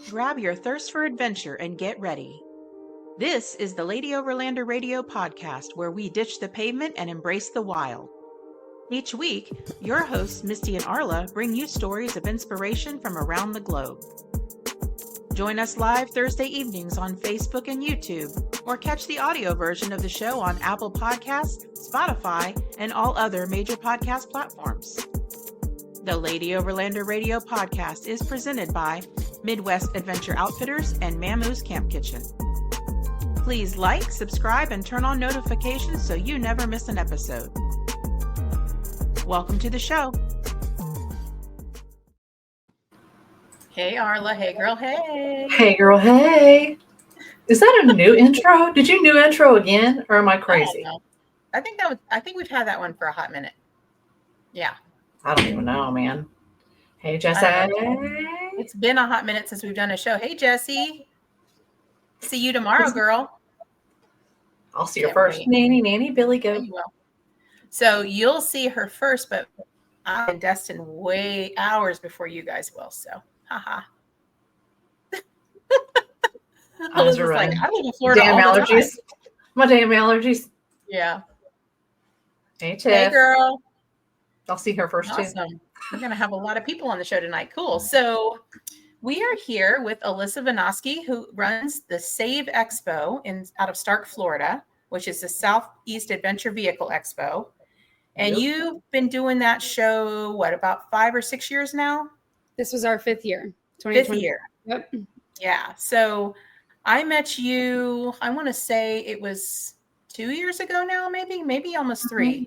Grab your thirst for adventure and get ready. This is the Lady Overlander Radio podcast, where we ditch the pavement and embrace the wild. Each week, your hosts, Misty and Arla, bring you stories of inspiration from around the globe. Join us live Thursday evenings on Facebook and YouTube, or catch the audio version of the show on Apple Podcasts, Spotify, and all other major podcast platforms. The Lady Overlander Radio podcast is presented by Midwest Adventure Outfitters and Mamoo's Camp Kitchen. Please like, subscribe, and turn on notifications so you never miss an episode. Welcome to the show. Hey, Arla. Hey, girl. Hey. Hey, girl. Hey. Is that a new intro? Did you new intro again, or am I crazy? I think we've had that one for a hot minute. Yeah. I don't even know, man. Hey, Jesse. It's been a hot minute since we've done a show. Hey, Jesse. See you tomorrow, girl. I'll see her first. Nanny, Billy, go. So you'll see her first, but I'm destined way hours before you guys will. So, haha. I was just like, I live in Florida. Damn all allergies. My damn allergies. Yeah. Hey, Tiff. Hey, girl. I'll see her first too. We're going to have a lot of people on the show tonight. Cool. So we are here with Alissa Vinoski, who runs the Save Expo out of Starke, Florida, which is the Southeast Adventure Vehicle Expo. And You've been doing that show, about 5 or 6 years now? This was our 5th year. 5th year. Yep. Yeah. So I met you, I want to say it was 2 years ago now, maybe almost 3. Mm-hmm.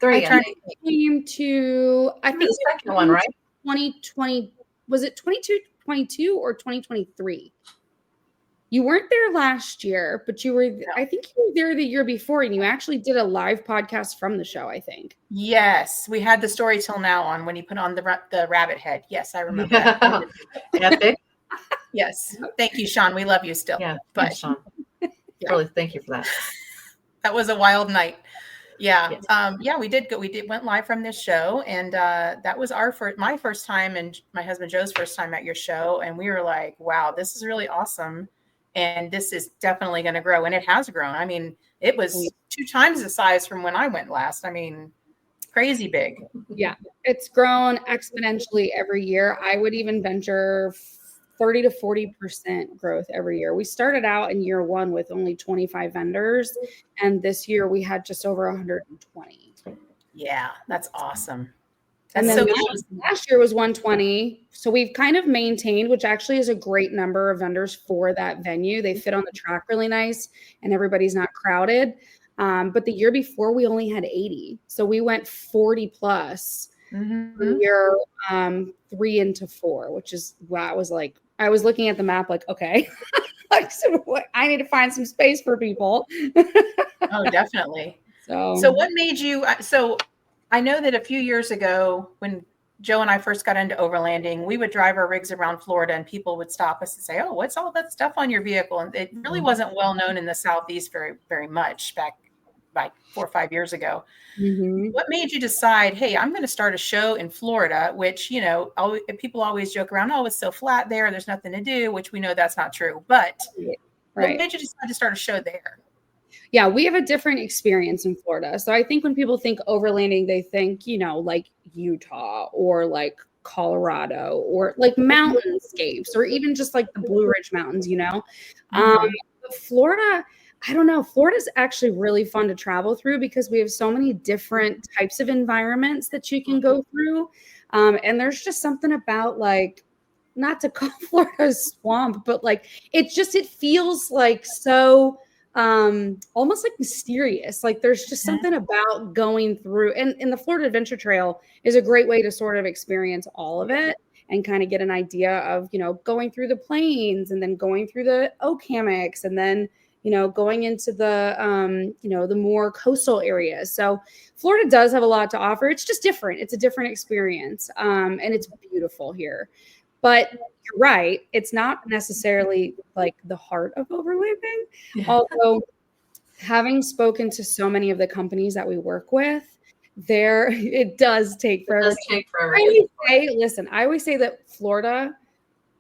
I came to, I think the second one, right? 2020, was it 2022 or 2023? You weren't there last year, but you were, I think you were there the year before, and you actually did a live podcast from the show, I think. Yes. We had the Story Till Now on when you put on the rabbit head. Yes, I remember that. Epic. Yes. Thank you, Sean. We love you still. Yeah. But thanks, Sean. Really, thank you for that. That was a wild night. Yeah. Yes. We went live from this show, and that was my first time and my husband Joe's first time at your show. And we were like, wow, this is really awesome. And this is definitely going to grow. And it has grown. I mean, it was 2 times the size from when I went last. I mean, crazy big. Yeah. It's grown exponentially every year. I would even venture 30 to 40% growth every year. We started out in year 1 with only 25 vendors, and this year we had just over 120. Yeah, that's awesome. And then last year was 120. So we've kind of maintained, which actually is a great number of vendors for that venue. They fit on the track really nice, and everybody's not crowded. But the year before we only had 80. So we went 40 plus. Mm-hmm. Year 3 into 4, which is wow. I was looking at the map like, okay, I need to find some space for people. Oh, definitely. So what made you? So I know that a few years ago, when Joe and I first got into overlanding, we would drive our rigs around Florida, and people would stop us and say, "Oh, what's all that stuff on your vehicle?" And it really wasn't well known in the Southeast very, very much back like 4 or 5 years ago. Mm-hmm. What made you decide, hey, I'm going to start a show in Florida, which, people always joke around, oh, it's so flat there, there's nothing to do, which we know that's not true. But What made you decide to start a show there? Yeah, we have a different experience in Florida. So I think when people think overlanding, they think, like Utah or like Colorado or like mountainscapes or even just like the Blue Ridge Mountains, Mm-hmm. But Florida, I don't know. Florida's actually really fun to travel through because we have so many different types of environments that you can go through. And there's just something about like, not to call Florida a swamp, but like, it feels like so almost like mysterious. Like there's just something about going through, and the Florida Adventure Trail is a great way to sort of experience all of it and kind of get an idea of, going through the plains and then going through the oak hammocks and then going into the, the more coastal areas. So Florida does have a lot to offer. It's just different. It's a different experience. And it's beautiful here. But you're right. It's not necessarily like the heart of overlanding. Yeah. Although having spoken to so many of the companies that we work with, it does take forever. It does take forever. I always say that Florida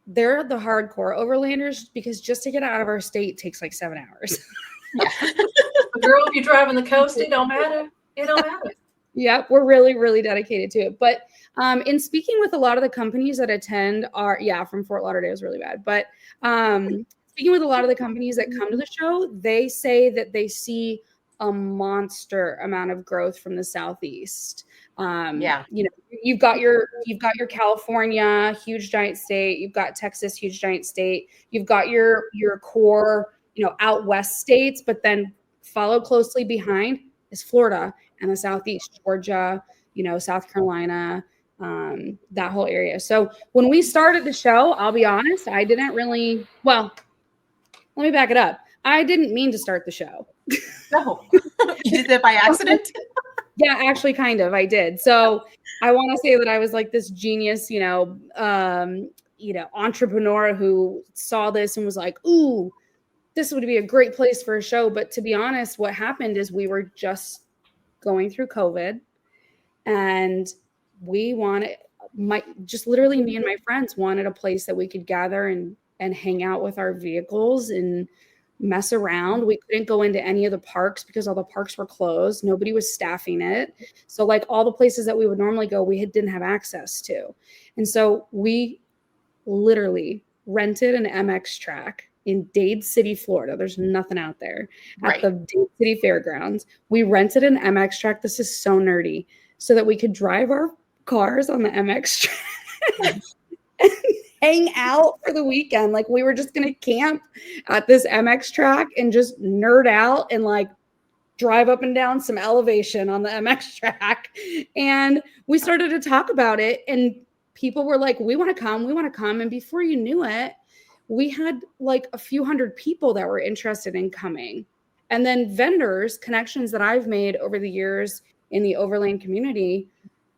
they're the hardcore overlanders because just to get out of our state takes like 7 hours. Yeah. But girl, if you drive on the coast, it don't matter. It don't matter. Yep, we're really, really dedicated to it. But in speaking with a lot of the companies that attend from Fort Lauderdale is really bad. But speaking with a lot of the companies that come to the show, they say that they see a monster amount of growth from the Southeast. You've got your California, huge giant state. You've got Texas, huge giant state. You've got your core, out west states, but then follow closely behind is Florida and the Southeast, Georgia, South Carolina, that whole area. So when we started the show, I'll be honest, I didn't really, let me back it up. I didn't mean to start the show. No, you did that by accident? Yeah, actually kind of, I did. So I want to say that I was like this genius, entrepreneur who saw this and was like, ooh, this would be a great place for a show. But to be honest, what happened is we were just going through COVID and we wanted literally me and my friends wanted a place that we could gather and hang out with our vehicles and mess around. We couldn't go into any of the parks because all the parks were closed. Nobody was staffing it. So like all the places that we would normally go, we didn't have access to. And so we literally rented an MX track in Dade City, Florida. There's nothing out there. At the Dade City Fairgrounds. We rented an MX track. This is so nerdy. So that we could drive our cars on the MX track and hang out for the weekend. Like we were just going to camp at this MX track and just nerd out and like drive up and down some elevation on the MX track. And we started to talk about it and people were like, we want to come. And before you knew it, we had like a few hundred people that were interested in coming. And then vendors, connections that I've made over the years in the overland community,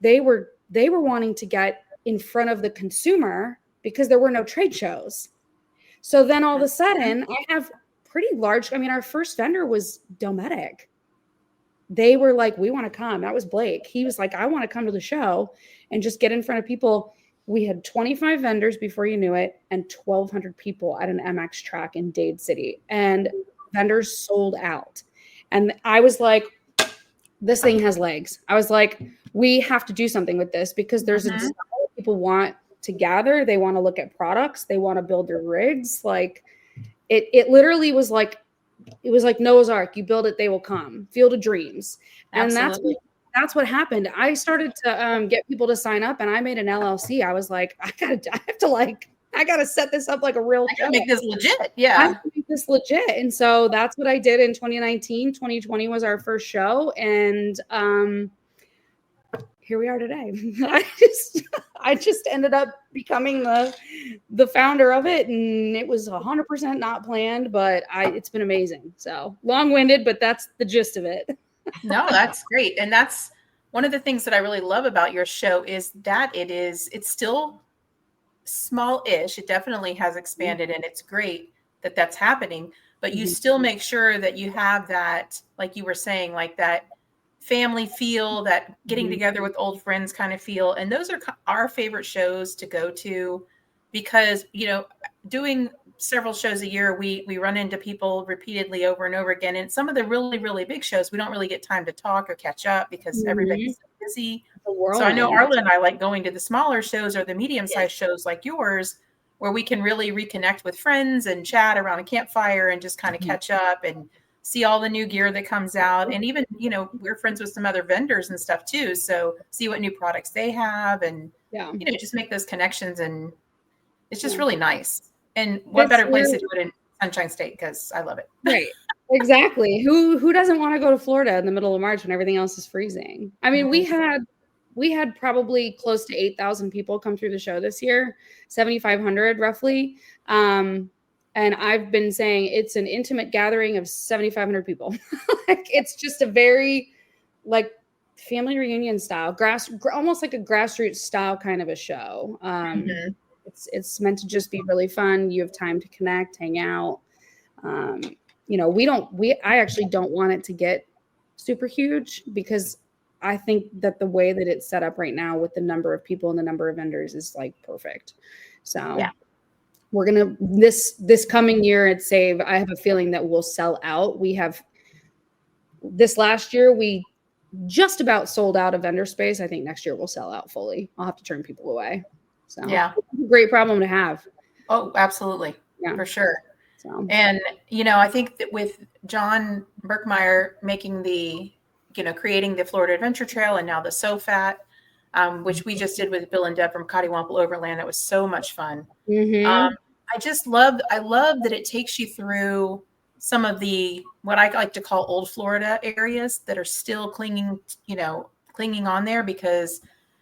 they were wanting to get in front of the consumer because there were no trade shows. So then all of a sudden I have pretty large, our first vendor was Dometic. They were like, we want to come. That was Blake. He was like, I want to come to the show and just get in front of people. We had 25 vendors before you knew it and 1,200 people at an MX track in Dade City. And vendors sold out. And I was like, this thing has legs. I was like, we have to do something with this because there's a desire. People want to gather. They want to look at products. They want to build their rigs. Like it literally was like, it was like Noah's Ark. You build it, they will come. Field of Dreams. And Absolutely. that's what happened. I started to get people to sign up and I made an LLC. I was like, I gotta set this up like a real show. Make this legit. Yeah. I have to make this legit. And so that's what I did in 2019. 2020 was our first show. And here we are today. I just ended up becoming the founder of it. And it was 100% not planned, but it's been amazing. So long-winded, but that's the gist of it. No, that's great. And that's one of the things that I really love about your show is that it's still small-ish. It definitely has expanded and it's great that that's happening, but you still make sure that you have that, like you were saying, like that family feel, that getting together with old friends kind of feel. And those are our favorite shows to go to because, doing several shows a year, we run into people repeatedly over and over again. And some of the really, really big shows, we don't really get time to talk or catch up because everybody's so busy. So I know Arla and I like going to the smaller shows or the medium-sized shows like yours, where we can really reconnect with friends and chat around a campfire and just kind of catch up and see all the new gear that comes out. And even, we're friends with some other vendors and stuff too. So see what new products they have and, just make those connections. And it's just really nice. And what better place to do it in Sunshine State? Because I love it. Right. Exactly. Who doesn't want to go to Florida in the middle of March when everything else is freezing? We had probably close to 8,000 people come through the show this year, 7,500 roughly. And I've been saying it's an intimate gathering of 7,500 people. Like it's just a very like family reunion style, almost like a grassroots style kind of a show. It's meant to just be really fun. You have time to connect, hang out. I actually don't want it to get super huge because I think that the way that it's set up right now with the number of people and the number of vendors is like perfect. So we're gonna this coming year at Save. I have a feeling that we'll sell out. We have this last year we just about sold out of vendor space. I think next year we'll sell out fully. I'll have to turn people away. So Yeah, great problem to have. oh, absolutely, for sure. So. And I think that with John Berkmeyer making creating the Florida Adventure Trail and now the SOFAT, which we just did with Bill and Deb from Cottywampel Overland. It was so much fun. Mm-hmm. I love that it takes you through some of what I like to call old Florida areas that are still clinging on there, because,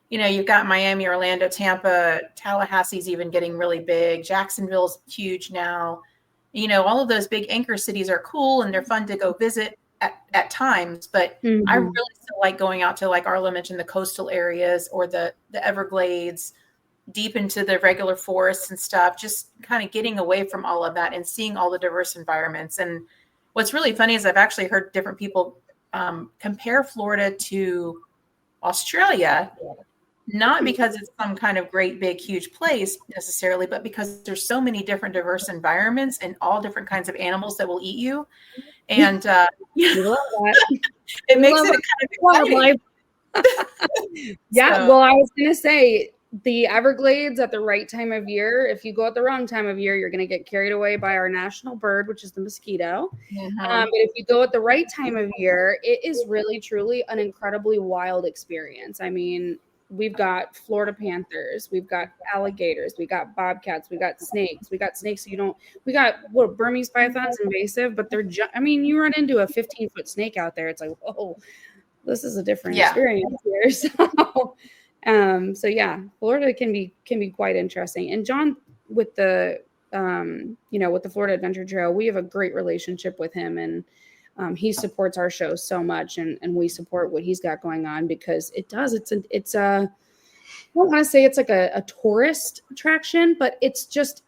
you've got Miami, Orlando, Tampa, Tallahassee's even getting really big. Jacksonville's huge now. All of those big anchor cities are cool and they're fun to go visit at times, but I really still like going out to, like Arla mentioned, the coastal areas or the Everglades, deep into the regular forests and stuff, just kind of getting away from all of that and seeing all the diverse environments. And what's really funny is I've actually heard different people compare Florida to Australia, not because it's some kind of great, big, huge place necessarily, but because there's so many different diverse environments and all different kinds of animals that will eat you. And it makes it kind of exciting. Yeah, so. Well, I was going to say, the Everglades at the right time of year, if you go at the wrong time of year, you're going to get carried away by our national bird, which is the mosquito. But if you go at the right time of year, it is really, truly an incredibly wild experience. I mean, we've got Florida panthers, we've got alligators, we got bobcats, we got snakes. We got Burmese pythons, invasive, but you run into a 15-foot snake out there. It's like, whoa, this is a different experience here. So yeah, Florida can be quite interesting. And John, with the with the Florida Adventure Trail, we have a great relationship with him, and he supports our show so much, and we support what he's got going on, because it's a I don't want to say it's like a tourist attraction, but it's a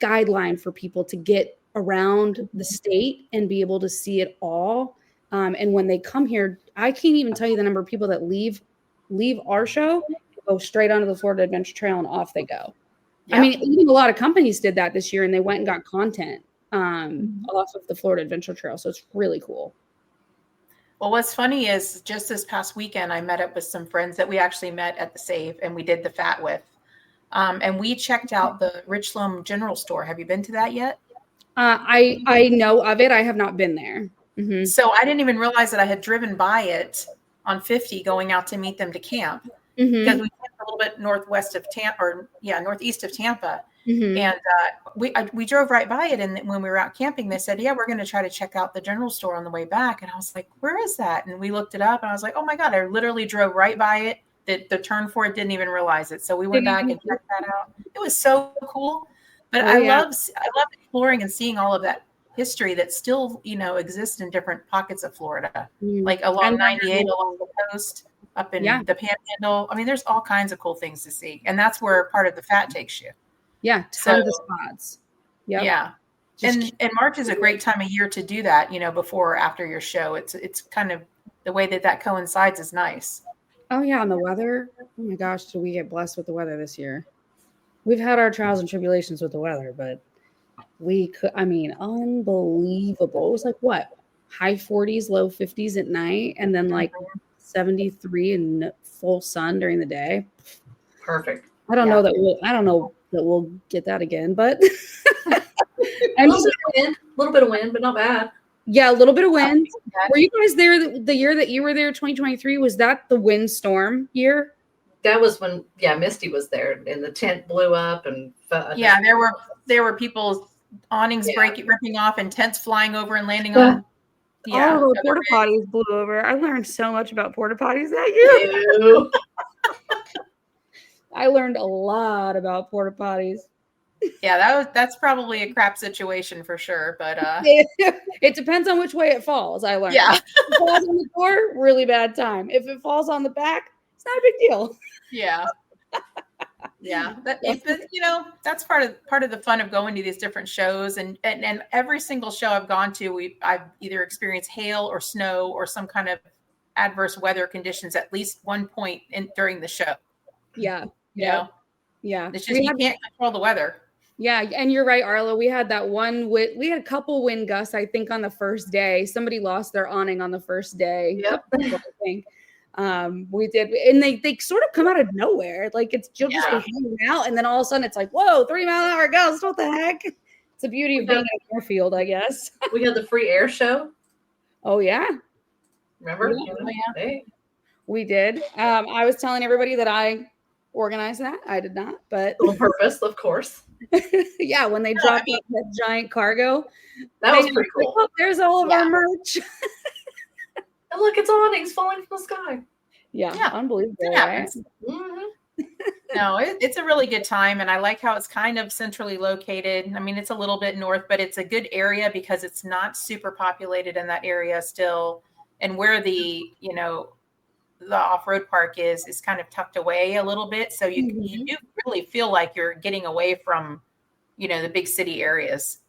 guideline for people to get around the state and be able to see it all. And when they come here, I can't even tell you the number of people that leave our show, go straight onto the Florida Adventure Trail, and off they go. Yep. I mean, even a lot of companies did that this year, and they went and got content off of the Florida Adventure Trail. So it's really cool. Well, what's funny is just this past weekend, I met up with some friends that we actually met at the Save, and we did the FAT with. And we checked out the Richland General Store. Have you been to that yet? I know of it. I have not been there. Mm-hmm. So I didn't even realize that I had driven by it on 50 going out to meet them to camp, because we camped a little bit northeast of Tampa. Mm-hmm. And we drove right by it. And when we were out camping, they said, we're going to try to check out the general store on the way back. And I was like, where is that? And we looked it up, and I was like, oh my God, I literally drove right by it. The turn for it, didn't even realize it. So we went back and checked that out. It was so cool. But I love exploring and seeing all of that history that still, exists in different pockets of Florida, like along 98, along the coast, up in the Panhandle. I mean, there's all kinds of cool things to see, and that's where part of the FAT takes you. Yeah, tons of spots. Yep. Yeah, and March is a great time of year to do that. Before or after your show, it's kind of the way that coincides is nice. Oh yeah, and the weather. Oh my gosh, did we get blessed with the weather this year? We've had our trials and tribulations with the weather, but unbelievable. It was like what? High 40s, low 50s at night, and then like 73 and full sun during the day. Perfect. I don't know that we'll get that again, but a little bit of wind, but not bad. Yeah, a little bit of wind. Were you guys there the year that you were there, 2023? Was that the windstorm year? That was when, Misty was there, and the tent blew up, and there were people's awnings ripping off, and tents flying over and landing on. Yeah, the porta potties blew over. I learned so much about porta potties that year. I learned a lot about porta potties. Yeah, that's probably a crap situation for sure, but it depends on which way it falls. I learned. Yeah, if it falls on the door, really bad time. If it falls on the back, it's not a big deal. Yeah. Yeah, that's part of the fun of going to these different shows, and every single show I've gone to, I've either experienced hail or snow or some kind of adverse weather conditions at least one point during the show. Yeah, you know, Yeah. It's just you can't control the weather. Yeah, and you're right, Arlo. We had that we had a couple wind gusts, I think, on the first day. Somebody lost their awning on the first day. Yep. I think. We did, and they sort of come out of nowhere. Like you'll just be hanging out, and then all of a sudden it's like, whoa, 3-mile-an-hour gust. What the heck? It's the beauty of being in an airfield, I guess. We had the free air show. Oh yeah. Remember? Yeah. Hey. We did. I was telling everybody that I organized that. I did not, but on purpose, of course. Yeah, when they dropped that giant cargo, that was pretty cool. Oh, there's all of our merch. And look, it's awnings falling from the sky. Yeah. Unbelievable. Right? Mm-hmm. No, it's a really good time, and I like how it's kind of centrally located. I mean, it's a little bit north, but it's a good area because it's not super populated in that area still, and where the the off-road park is kind of tucked away a little bit, so you do really feel like you're getting away from the big city areas.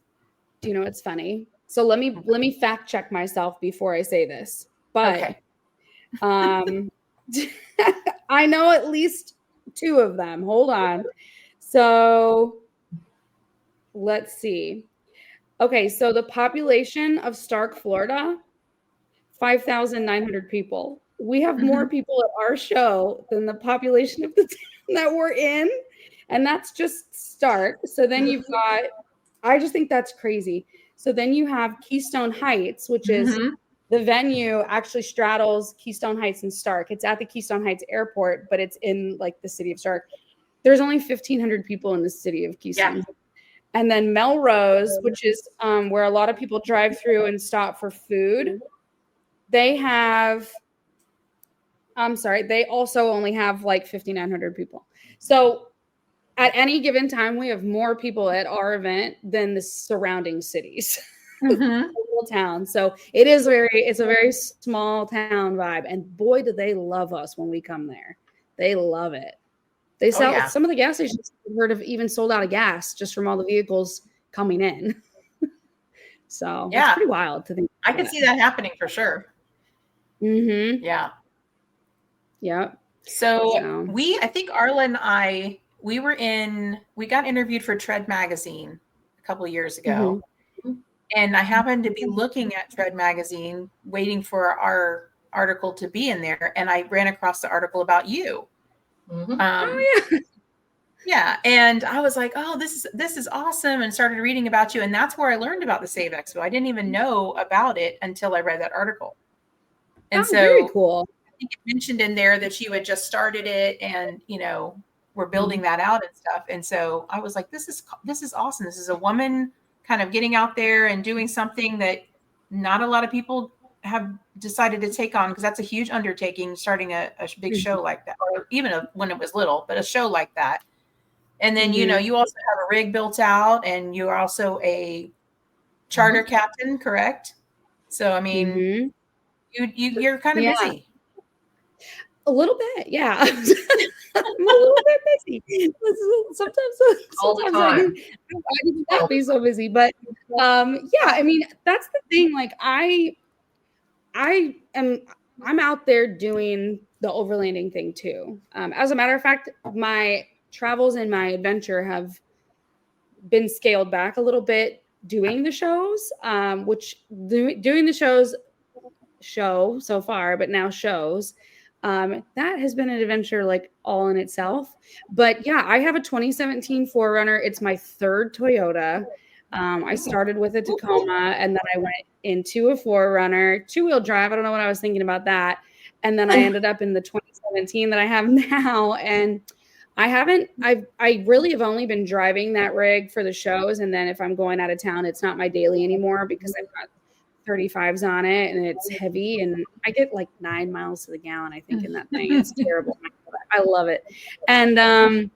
Do you know what's funny? So let me fact check myself before I say this, but I know at least 2 of them. Hold on. So let's see. Okay, so the population of Starke, Florida, 5,900 people. We have more people at our show than the population of the town that we're in. And that's just Starke. So then you've got, I just think that's crazy. So then you have Keystone Heights, which is the venue actually straddles Keystone Heights and Starke. It's at the Keystone Heights airport, but it's in like the city of Starke. There's only 1,500 people in the city of Keystone. Yeah. And then Melrose, which is where a lot of people drive through and stop for food. They also only have like 5,900 people. So at any given time, we have more people at our event than the surrounding cities, little town. So it's a very small town vibe. And boy, do they love us when we come there. They love it. They sell some of the gas stations I've heard have even sold out of gas just from all the vehicles coming in. So it's pretty wild to think. I can see that happening for sure. Mm-hmm. Yeah. Yeah. So I think Arla and I, we got interviewed for Tread Magazine a couple of years ago. And I happened to be looking at Tread Magazine, waiting for our article to be in there. And I ran across the article about you. Yeah. And I was like, oh, this is awesome. And started reading about you. And that's where I learned about the Save Expo. I didn't even know about it until I read that article. And so very cool. I think it mentioned in there that you had just started it and, we're building that out and stuff. And so I was like, this is awesome. This is a woman kind of getting out there and doing something that not a lot of people have decided to take on, because that's a huge undertaking, starting a big show like that, or even when it was little, but a show like that. And then, you also have a rig built out, and you're also a charter captain, correct? So, I mean, you're kind of busy. A little bit, yeah. I'm a little bit busy. Sometimes I need not be so busy, but I mean, that's the thing. Like I'm out there doing the overlanding thing too. As a matter of fact, my travels and my adventure have been scaled back a little bit doing the shows, doing the show so far, but now shows. That has been an adventure like all in itself. But yeah, I have a 2017 4Runner. It's my 3rd Toyota. I started with a Tacoma, and then I went into a 4Runner, 2-wheel drive. I don't know what I was thinking about that. And then I ended up in the 2017 that I have now. And I really have only been driving that rig for the shows. And then if I'm going out of town, it's not my daily anymore because I've got 35s on it and it's heavy, and I get like 9 miles to the gallon, I think, in that thing. It's terrible. I love it. And I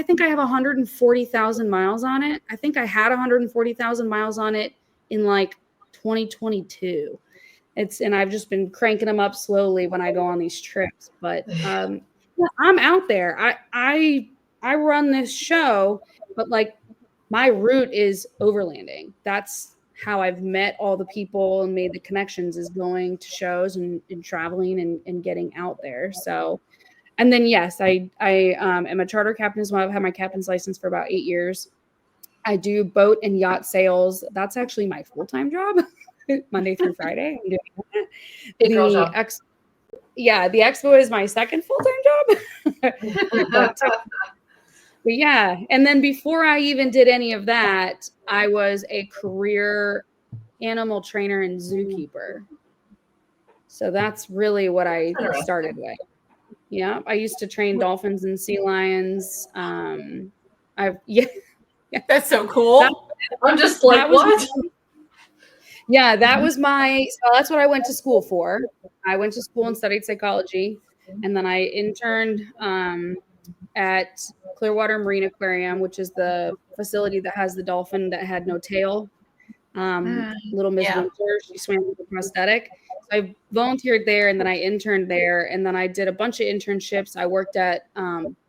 think I have 140,000 miles on it. I think I had 140,000 miles on it in like 2022. And I've just been cranking them up slowly when I go on these trips. But I'm out there. I run this show, but like my route is overlanding. That's how I've met all the people and made the connections, is going to shows and traveling and getting out there. So And then, yes, I am a charter captain as well. I've had my captain's license for about 8 years. I do boat and yacht sales. That's actually my full-time job, Monday through Friday. I'm doing Big girl job. The expo is my second full-time job. but yeah, and then before I even did any of that, I was a career animal trainer and zookeeper. So that's really what I started with. Yeah, I used to train dolphins and sea lions. That's so cool. I'm just like, what? That was so that's what I went to school for. I went to school and studied psychology, and then I interned at Clearwater Marine Aquarium, which is the facility that has the dolphin that had no tail. Little Miss Winter, she swam with a prosthetic. So I volunteered there, and then I interned there, and then I did a bunch of internships. I worked at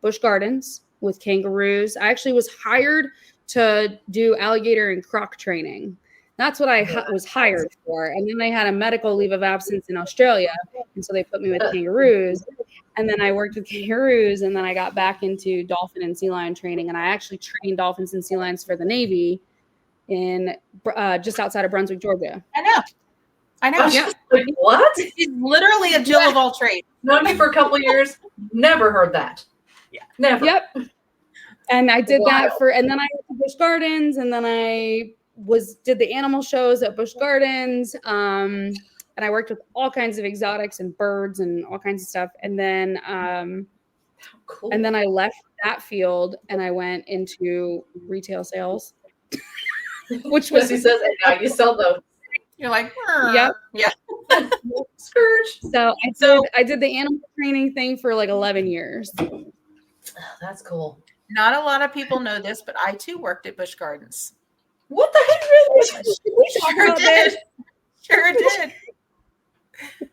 Busch Gardens with kangaroos. I actually was hired to do alligator and croc training. That's what I was hired for. And then they had a medical leave of absence in Australia, and so they put me with kangaroos. And then I worked with kangaroos, and then I got back into dolphin and sea lion training, and I actually trained dolphins and sea lions for the Navy in just outside of Brunswick, Georgia. I know. Yeah. Like, what? She's literally a Jill of all trades. Known me for a couple of years. Never heard that. Yeah. Never. Yep. And I did that and then I went to Busch Gardens, and then I did the animal shows at Busch Gardens. And I worked with all kinds of exotics and birds and all kinds of stuff. And then, cool. And then I left that field and I went into retail sales, which was, he says, and now you sell those. You're like, yep. Yeah. Scourge. So I did the animal training thing for like 11 years. Oh, that's cool. Not a lot of people know this, but I too worked at Busch Gardens. What the heck? Really? Sure did.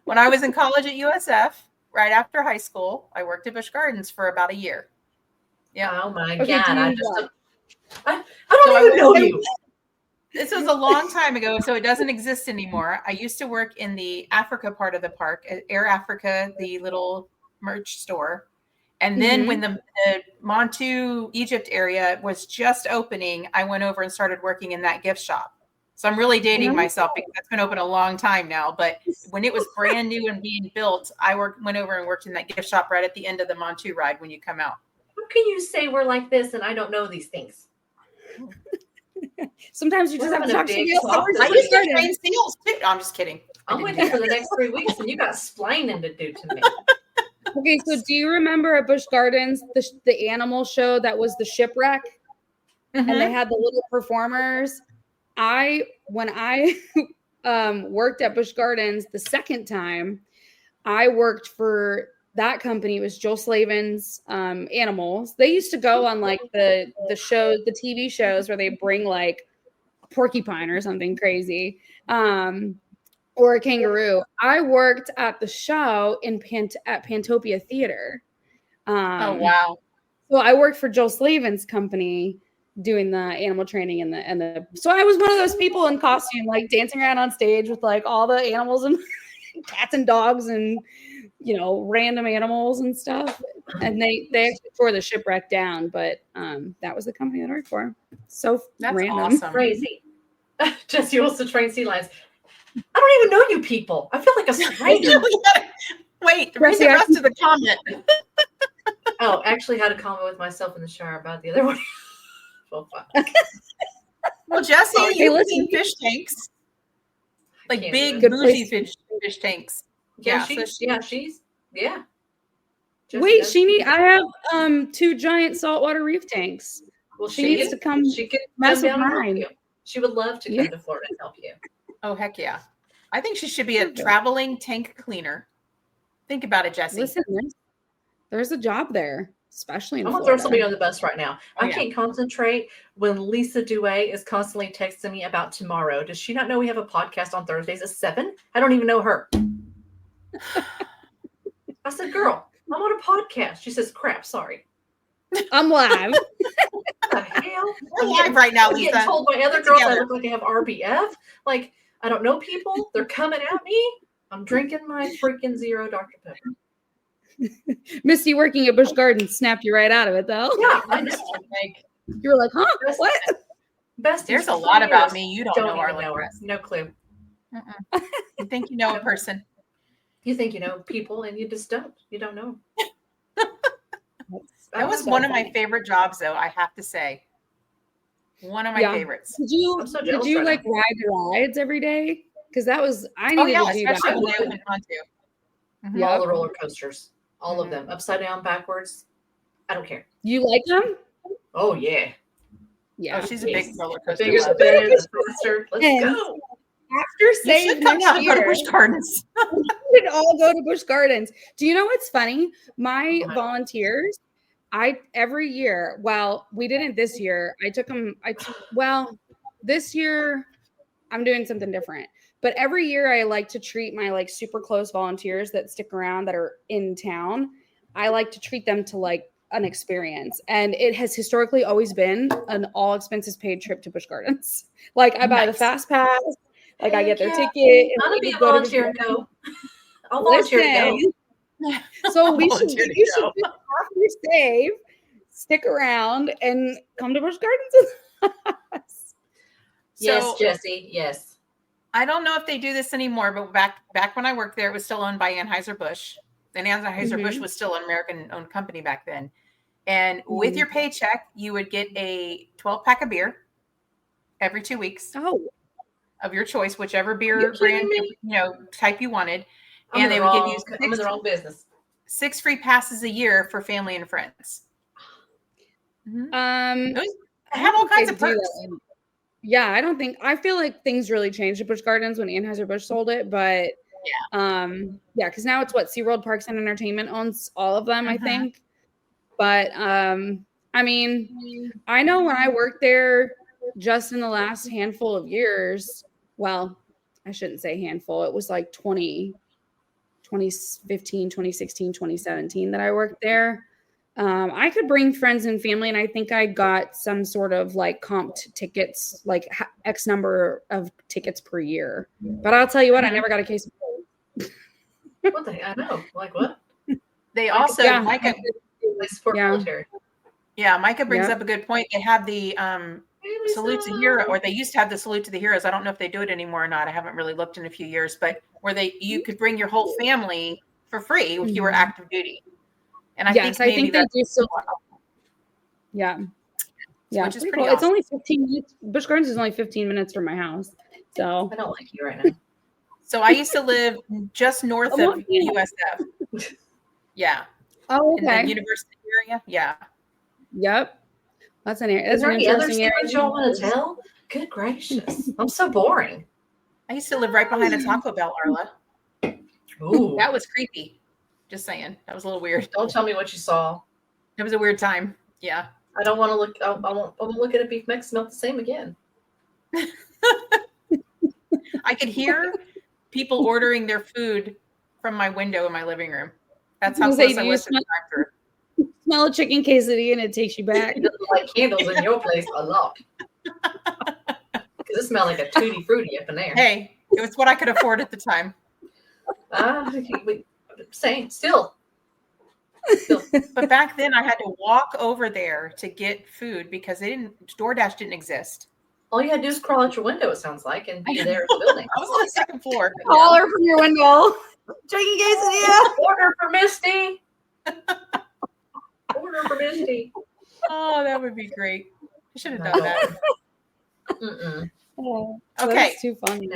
When I was in college at USF, right after high school, I worked at Busch Gardens for about a year. Yeah. Oh my Okay, God. I don't even know you. This was a long time ago, so it doesn't exist anymore. I used to work in the Africa part of the park, at Air Africa, the little merch store. And then when the Montu, Egypt area was just opening, I went over and started working in that gift shop. So I'm really dating myself because that's been open a long time now. But when it was brand new and being built, I went over and worked in that gift shop right at the end of the Montu ride when you come out. How can you say we're like this and I don't know these things? Sometimes you just have to talk to me. I used to train seals too. No, I'm just kidding. I'm with you for the next 3 weeks and you got splaining to do to me. Okay, so do you remember at Busch Gardens, the animal show that was the shipwreck? And they had the little performers? When I worked at Busch Gardens the second time, I worked for that company. It was Joel Slavin's Animals. They used to go on like the shows, the TV shows where they bring like a porcupine or something crazy, or a kangaroo. I worked at the show at Pantopia Theater. Oh wow! So I worked for Joel Slavin's company doing the animal training and the. So I was one of those people in costume, like dancing around on stage with like all the animals and cats and dogs and random animals and stuff. And they actually tore the shipwreck down, but that was the company that I worked for. So that's random, awesome. Crazy. Jesse wants to train sea lions. I don't even know you people. I feel like a stranger. Wait, read the rest of the comment. Oh, actually had a comment with myself in the shower about the other one. Well, Jesse, you've seen fish tanks. Like big bougie fish tanks. Yeah. Wait, I have 2 giant saltwater reef tanks. Well, she needs to come. She could mess come down with and help mine. you. She would love to come to Florida and help you. Oh, heck yeah. I think she should be a traveling tank cleaner. Think about it, Jesse. Listen, there's a job there, especially in I'm Florida. going to throw somebody on the bus right now. I can't concentrate when Lisa Duet is constantly texting me about tomorrow. Does she not know we have a podcast on Thursdays at 7? I don't even know her. I said, girl, I'm on a podcast. She says, crap, sorry. I'm live. What the hell? We're live right now, I'm Lisa. getting told by other girls I look like I have RBF. Like, I don't know people. They're coming at me. I'm drinking my freaking zero Dr. Pepper. Misty working at Busch Gardens snapped you right out of it, though. Yeah, I know. Like, You were like, huh? Best- What? Best there's a lot about me you don't know, even Arlen. know her. No clue. You think you know a person. You think you know people, and you just don't. You don't know. That was one of my favorite jobs, though, I have to say. One of my favorites. Did you I'm so did jealous you right like now. ride the rides every day? Because that was I needed to do that. Especially when they opened onto. Yeah. All the roller coasters, all of them, upside down, backwards. I don't care. You like them? Oh yeah. Yeah. Oh, she's a big roller coaster. Bigger the better, the faster. Let's And go. After You Save should come next down and go to year, Busch Gardens. we should all go to Busch Gardens. Do you know what's funny? My Oh my volunteers, every year, well, we didn't this year. I took them, this year I'm doing something different. But every year I like to treat my like super close volunteers that stick around that are in town. I like to treat them to like an experience. And it has historically always been an all expenses paid trip to Busch Gardens. Like I buy the fast pass, like I get their ticket. I'm gonna be a volunteer and go. I'll volunteer to go. So you should just after Save, stick around and come to Busch Gardens with us. Yes, Jesse. Yes. I don't know if they do this anymore, but back when I worked there, it was still owned by Anheuser-Busch. And Anheuser-Busch was still an American-owned company back then. And with your paycheck, you would get a 12-pack of beer every 2 weeks of your choice, whichever beer brand, type you wanted. And they would give you I'm in the wrong business. 6 free passes a year for family and friends. I have all kinds of perks. Yeah, I feel like things really changed at Busch Gardens when Anheuser-Busch sold it, but because now it's SeaWorld Parks and Entertainment owns all of them, I think. But I mean, I know when I worked there just in the last handful of years, well, I shouldn't say handful, it was like 2015, 2016, 2017 that I worked there. I could bring friends and family, and I think I got some sort of like comped tickets, like X number of tickets per year. But I'll tell you what, I never got a case of cold. What the heck? I know. Like what? They also, Micah, support military. Yeah, Micah brings up a good point. They have the salute to hero, or they used to have the salute to the heroes. I don't know if they do it anymore or not. I haven't really looked in a few years, but where you could bring your whole family for free if you were active duty. And I think they do still. Yeah. Which is pretty cool. awesome. It's only 15 minutes. Busch Gardens is only 15 minutes from my house. So I don't like you right now. So I used to live just north of USF. Yeah. Oh, okay. In the university area. Yeah. Yep. That's an area. Is there any other secrets y'all want to tell? Good gracious. I'm so boring. I used to live right behind a Taco Bell, Arla. Ooh. That was creepy. Just saying. That was a little weird. Don't tell me what you saw. It was a weird time. Yeah. I don't want to look. I won't look at a beef mix smell the same again. I could hear people ordering their food from my window in my living room. That's how close I was to the drive-thru. Smell a chicken quesadilla and it takes you back. It doesn't like candles in your place a lot. Because it smelled like a tutti frutti up in there. Hey, it was what I could afford at the time. Same, still. But back then I had to walk over there to get food because DoorDash didn't exist. All you had to do is crawl out your window, it sounds like, and be there at the building. I was on the second floor. Call her from your window. Chicken quesadilla. Order for Misty. Order for Misty. Oh, that would be great. I should have done that. Oh, okay. That's too funny.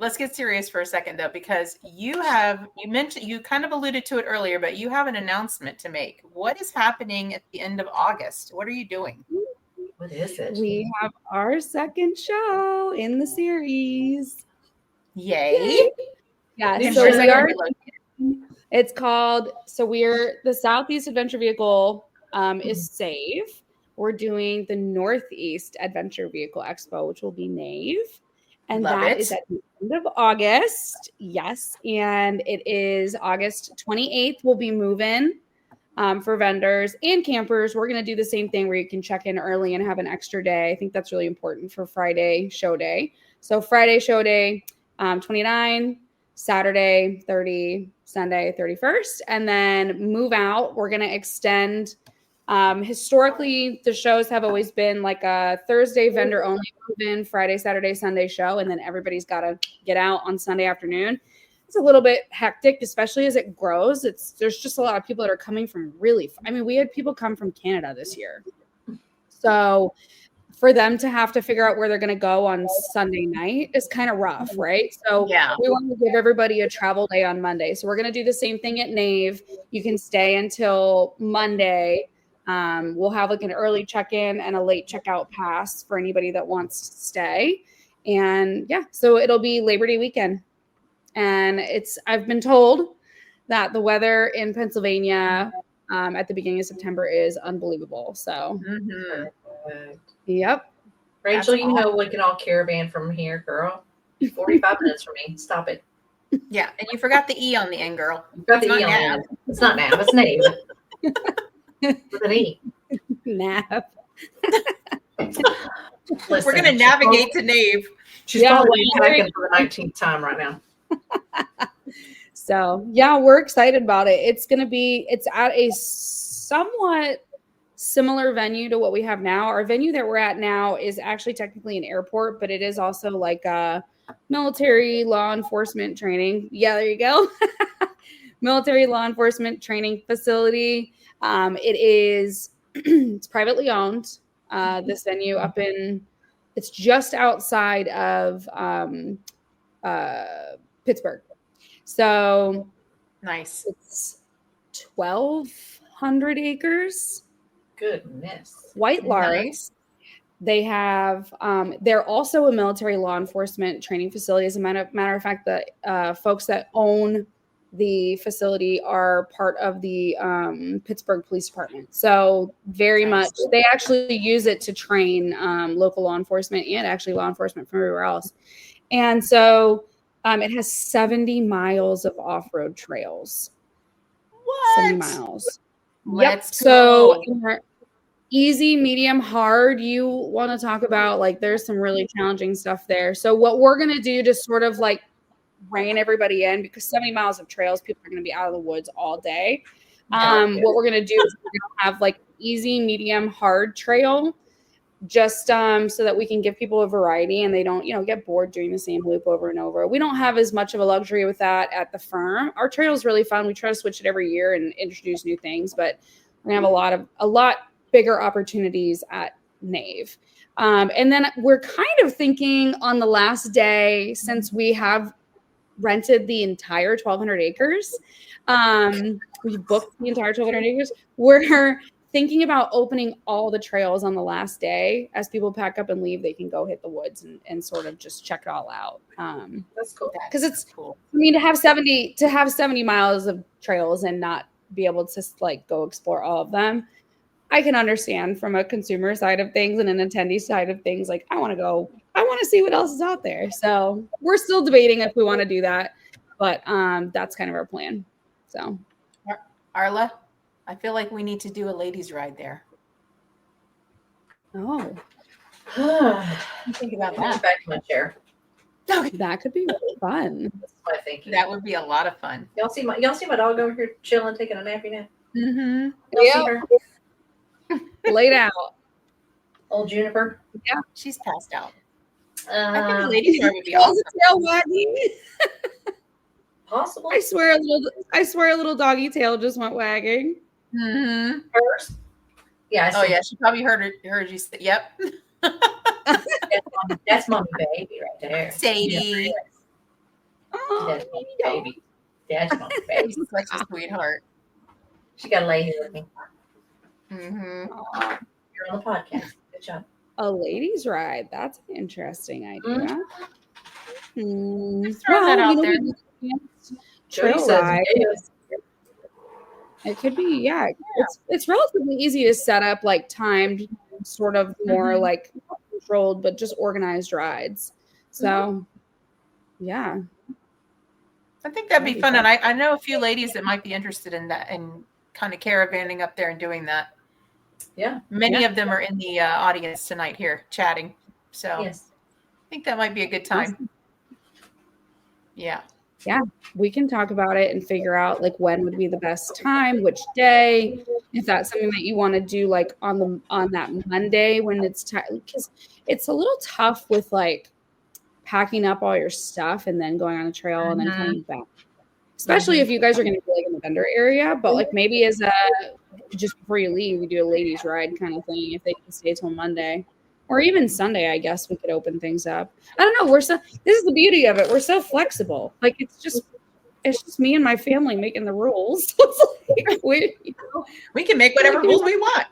Let's get serious for a second though, because you kind of alluded to it earlier, but you have an announcement to make. What is happening at the end of August? What are you doing? What is it? We have our second show in the series. Yay. Yeah. And So where's that we gonna are. be located? It's called. So we're the Southeast Adventure Vehicle is Save. We're doing the Northeast Adventure Vehicle Expo, which will be Nave. And that is at the end of August. Yes. And it is August 28th. We'll be moving for vendors and campers. We're going to do the same thing where you can check in early and have an extra day. I think that's really important for Friday show day. So Friday show day, 29, Saturday 30, Sunday 31st, and then move out. We're going to extend. Historically, the shows have always been like a Thursday vendor only move-in, Friday, Saturday, Sunday show, and then everybody's got to get out on Sunday afternoon. It's a little bit hectic, especially as it grows. There's just a lot of people that are coming from we had people come from Canada this year. So for them to have to figure out where they're going to go on Sunday night is kind of rough, right? So we want to give everybody a travel day on Monday. So we're going to do the same thing at Nave. You can stay until Monday. We'll have like an early check-in and a late checkout pass for anybody that wants to stay. And so it'll be Labor Day weekend. And I've been told that the weather in Pennsylvania at the beginning of September is unbelievable. So yep. Rachel, you know we can all caravan from here, girl. 45 minutes from me. Stop it. Yeah, and you forgot the E on the end, girl. You got the E on the end. It's not Nav, it's Nave. With an E. Nav. We're going to navigate to Nave. She's probably packing for the 19th time right now. So we're excited about it. It's at a somewhat similar venue to what we have now. Our venue that we're at now is actually technically an airport, but it is also like a military law enforcement training. Yeah, there you go. Military law enforcement training facility. It's privately owned. This venue it's just outside of Pittsburgh. So nice. It's 1,200 acres. Goodness. White Larks. Nice. They have, they're also a military law enforcement training facility. As a matter of fact, the folks that own the facility are part of the Pittsburgh Police Department. So very much, they actually use it to train local law enforcement and actually law enforcement from everywhere else. And so it has 70 miles of off-road trails. What? 70 miles. Let's go. So easy, medium, hard. You want to talk about like there's some really challenging stuff there. So what we're going to do to sort of like rein everybody in, because 70 miles of trails, people are going to be out of the woods all day. What we're going to do is we're going to have like easy, medium, hard trail, just so that we can give people a variety and they don't, get bored doing the same loop over and over. We don't have as much of a luxury with that at the firm. Our trail is really fun. We try to switch it every year and introduce new things, but we're going to have a lot bigger opportunities at Nave. And then we're kind of thinking on the last day, since we have rented the entire 1,200 acres, we booked the entire 1,200 acres, we're thinking about opening all the trails on the last day. As people pack up and leave, they can go hit the woods and sort of just check it all out. That's cool. Because it's cool. I mean, to have 70 miles of trails and not be able to like go explore all of them, I can understand from a consumer side of things and an attendee side of things. Like, I want to see what else is out there. So we're still debating if we want to do that, but that's kind of our plan. So, Arla, I feel like we need to do a ladies' ride there. Oh, think about that. Back to my chair. Okay. That could be really fun. That's my thinking. That would be a lot of fun. Y'all see my dog over here chilling, taking a nappy nap? Mm-hmm. Y'all see her? Laid out. Old Juniper. Yeah, she's passed out. I think the ladies' ride would be awesome. Tail wagging. Possible. I swear a little doggy tail just went wagging. Mm-hmm. Hers? Yeah. Yeah. She probably heard you say, yep. That's mommy baby right there. Sadie. Oh, that's mommy baby. That's mommy baby. She's such a sweetheart. She got to lay here with me. Mm-hmm. You're on the podcast. Good job. A ladies' ride. That's an interesting idea. Just throw that out there. Trail ride. It could be, yeah. It's relatively easy to set up, like timed, sort of more like controlled, but just organized rides. So, yeah. I think that'd be fun. And I know a few ladies that might be interested in that and kind of caravanning up there and doing that. Yeah. Many of them are in the audience tonight here chatting. So yes. I think that might be a good time. Yeah. yeah, we can talk about it and figure out like when would be the best time, which day, if that's something that you want to do like on that Monday when it's time, because it's a little tough with like packing up all your stuff and then going on the trail and then coming back. Especially if you guys are going to be like in the vendor area, but like maybe as a just before you leave, you do a ladies ride kind of thing if they can stay till Monday or even Sunday. I guess we could open things up. I don't know. This is the beauty of it. We're so flexible. Like it's just me and my family making the rules. It's like we can make whatever rules we want.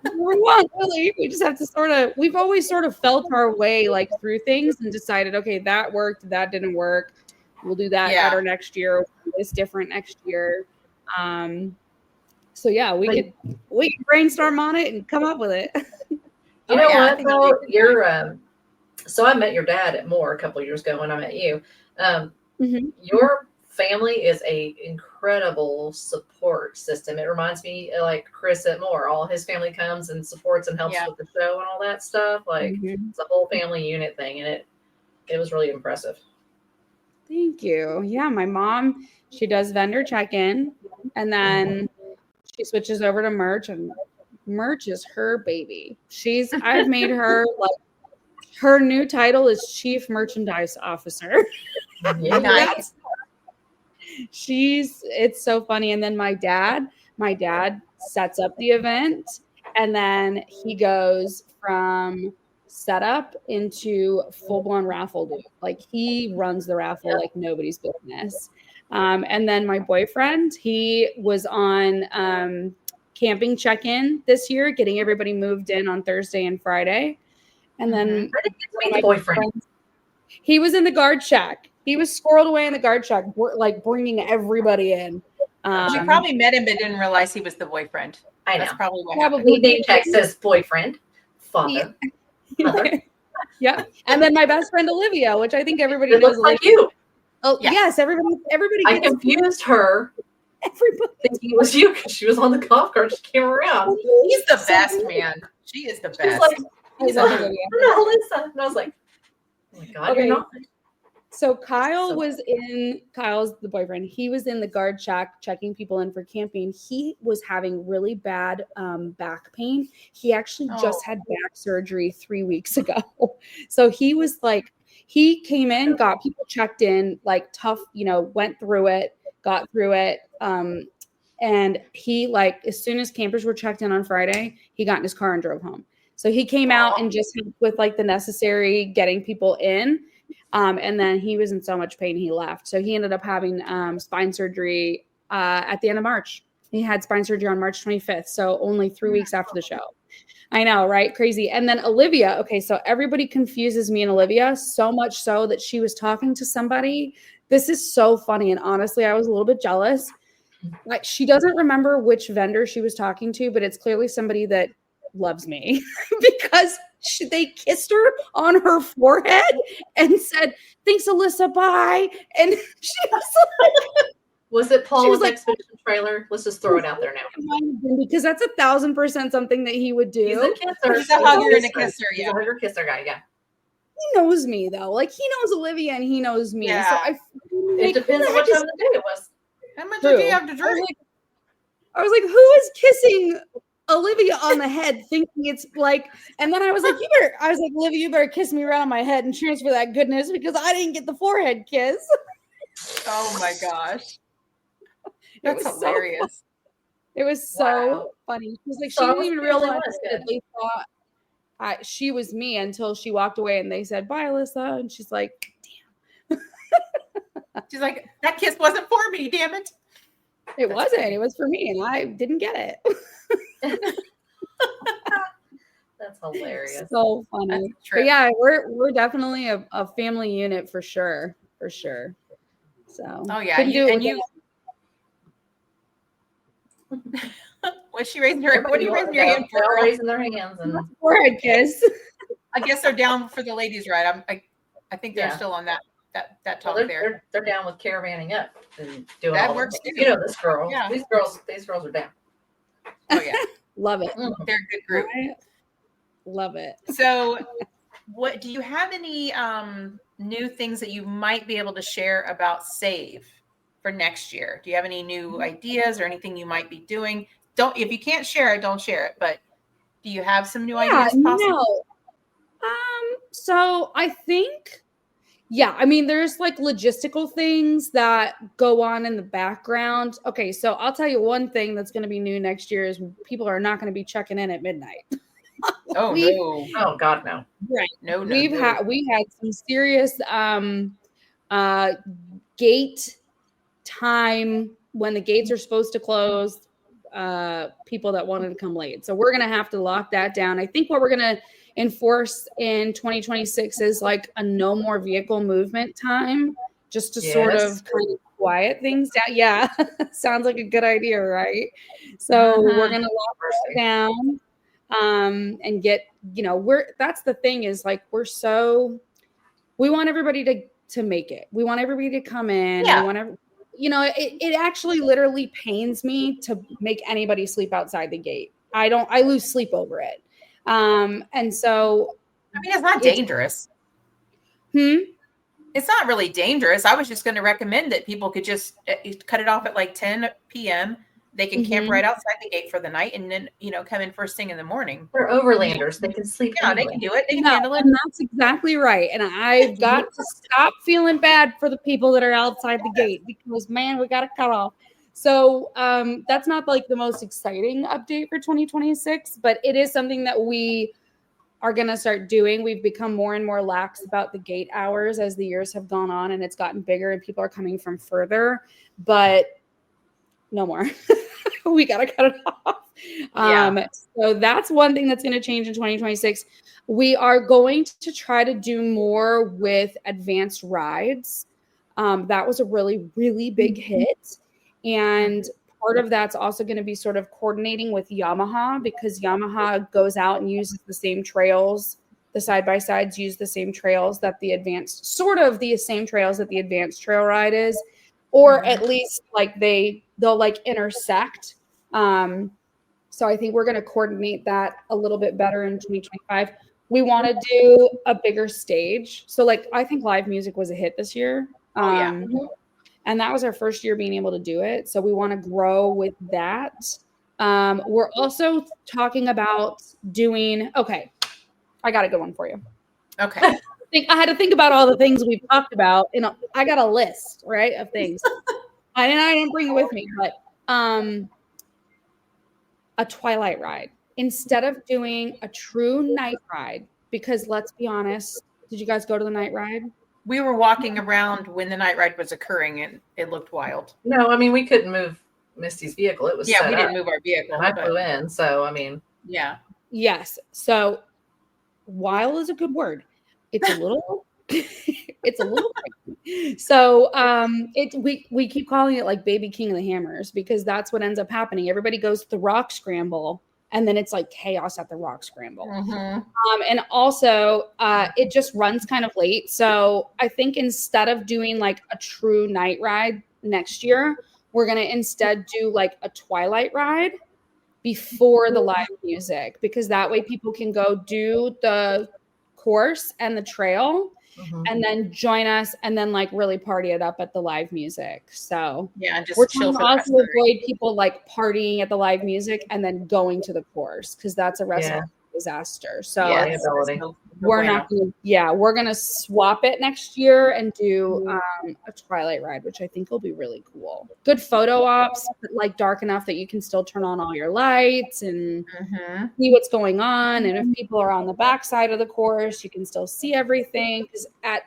Really. We just have to we've always sort of felt our way like through things and decided, okay, that worked, that didn't work. We'll do that better next year. It's different next year. So yeah, we could brainstorm on it and come up with it. You know what? Though you're so I met your dad at Moore a couple of years ago when I met you. Your family is a incredible support system. It reminds me like Chris at Moore. All his family comes and supports and helps with the show and all that stuff. Like it's a whole family unit thing, and it was really impressive. Thank you. Yeah, my mom, she does vendor check-in, and then she switches over to merch, and merch is her baby. I've made her like her new title is Chief Merchandise Officer. Nice. It's so funny. And then my dad sets up the event, and then he goes from setup into full-blown raffle dude. Like he runs the raffle like nobody's business. And then my boyfriend, he was on camping check-in this year, getting everybody moved in on Thursday and Friday. And then my boyfriend, he was in the guard shack. He was squirreled away in the guard shack, like bringing everybody in. She probably met him but didn't realize he was the boyfriend. I know. That's probably what Probably name tag says boyfriend, father. Yeah. And then my best friend Olivia, which I think everybody knows. Looks like you. Oh yes, everybody. I confused her. Everybody thinking it was you because she was on the golf cart. She came around. He's the best, man. She is the best. She's like, I'm not Alissa. And I was like, oh my God, you're not. So Kyle's the boyfriend. He was in the guard shack checking people in for camping. He was having really bad back pain. He actually just had back surgery 3 weeks ago. So he was like, he came in, got people checked in, like tough, went through it, got through it. And he like, as soon as campers were checked in on Friday, he got in his car and drove home. So he came out and just helped with like the necessary getting people in. And then he was in so much pain, he left. So he ended up having spine surgery at the end of March. He had spine surgery on March 25th. So only 3 weeks after the show. I know, right? Crazy. And then Olivia. Okay, so everybody confuses me and Olivia so much so that she was talking to somebody. This is so funny. And honestly, I was a little bit jealous. Like, she doesn't remember which vendor she was talking to, but it's clearly somebody that loves me because they kissed her on her forehead and said, "Thanks, Alissa, bye." And she was like, was it Paul's expedition trailer? Let's just throw it out there now. Because that's 1,000% something that he would do. He's a kisser. He's a hugger and a kisser. He's a hugger kisser guy, yeah. He knows me though. Like he knows Olivia and he knows me. Yeah. So it depends on what time of the day it was. How much do you have to drink? I was like, who is kissing Olivia on the head thinking it's like, and then I was like, Olivia, you better kiss me right on my head and transfer that goodness because I didn't get the forehead kiss. Oh my gosh. That's hilarious. It was so funny. She was like, she didn't even realize that they thought she was me until she walked away and they said, "Bye, Alissa." And she's like, damn. She's like, that kiss wasn't for me, damn it. It wasn't. It was for me and I didn't get it. That's hilarious. So funny. But yeah, we're definitely a family unit for sure. For sure. So Was she raising her? What are you raising your hand for? They're all raising their hands and forehead kiss. I guess they're down for the ladies' ride. I think they're still on that talk there. They're down with caravanning up and doing that all works too. You know this girl. Yeah. These girls are down. Oh yeah, love it. They're a good group. Love it. So, what do you have any new things that you might be able to share about Save for next year? Do you have any new ideas or anything you might be doing? If you can't share it, don't share it. But do you have some new ideas possibly? No. So I think, I mean, there's like logistical things that go on in the background. Okay, so I'll tell you one thing that's going to be new next year is people are not going to be checking in at midnight. No. Oh God, no. Right. No. We had some serious gate time when the gates are supposed to close, people that wanted to come late. So we're going to have to lock that down. I think what we're going to enforce in 2026 is like a no more vehicle movement time, just to sort of kind of quiet things down. Yeah. Sounds like a good idea, right? So we're going to lock it down, and get, that's the thing is like, we want everybody to make it. We want everybody to come in. Yeah. We want it actually literally pains me to make anybody sleep outside the gate. I lose sleep over it. And so, I mean, it's not dangerous. It's not really dangerous. I was just going to recommend that people could just cut it off at like 10 p.m. They can camp right outside the gate for the night and then, come in first thing in the morning. They're overlanders. They can sleep. Yeah, anyway. They can do it. They can handle it. And that's exactly right. And I've got to stop feeling bad for the people that are outside the gate because, man, we got to cut off. So that's not like the most exciting update for 2026, but it is something that we are going to start doing. We've become more and more lax about the gate hours as the years have gone on, and it's gotten bigger and people are coming from further, but no more. We got to cut it off. So that's one thing that's going to change in 2026. We are going to try to do more with advanced rides. That was a really, really big hit. And part of that's also going to be sort of coordinating with Yamaha, because Yamaha goes out and uses the same trails. The side-by-sides use the same trails that the advanced trail ride is, or at least like they'll like intersect. So I think we're going to coordinate that a little bit better in 2025. We want to do a bigger stage. So like, I think live music was a hit this year. And that was our first year being able to do it. So we want to grow with that. We're also talking about doing, I got a good one for you. Okay. I had to think about all the things we've talked about. And I got a list, right, of things. I didn't bring it with me, but a twilight ride instead of doing a true night ride, because let's be honest, did you guys go to the night ride? We were walking around when the night ride was occurring and it looked wild. No, I mean, we couldn't move Misty's vehicle. It was we didn't move our vehicle. And I flew in. So, I mean. Yeah. Yes. So wild is a good word. It's a little, so we keep calling it like Baby King of the Hammers, because that's what ends up happening. Everybody goes to the rock scramble and then it's like chaos at the rock scramble. And also it just runs kind of late. So I think instead of doing like a true night ride next year, we're going to instead do like a twilight ride before the live music, because that way people can go do the course and the trail and then join us and then like really party it up at the live music. So just we're trying to also avoid people like partying at the live music and then going to the course, because that's a recipe disaster. So we're not going to, we're going to swap it next year and do a twilight ride, which I think will be really cool. Good photo ops, but like dark enough that you can still turn on all your lights and see what's going on. And if people are on the back side of the course, you can still see everything, because at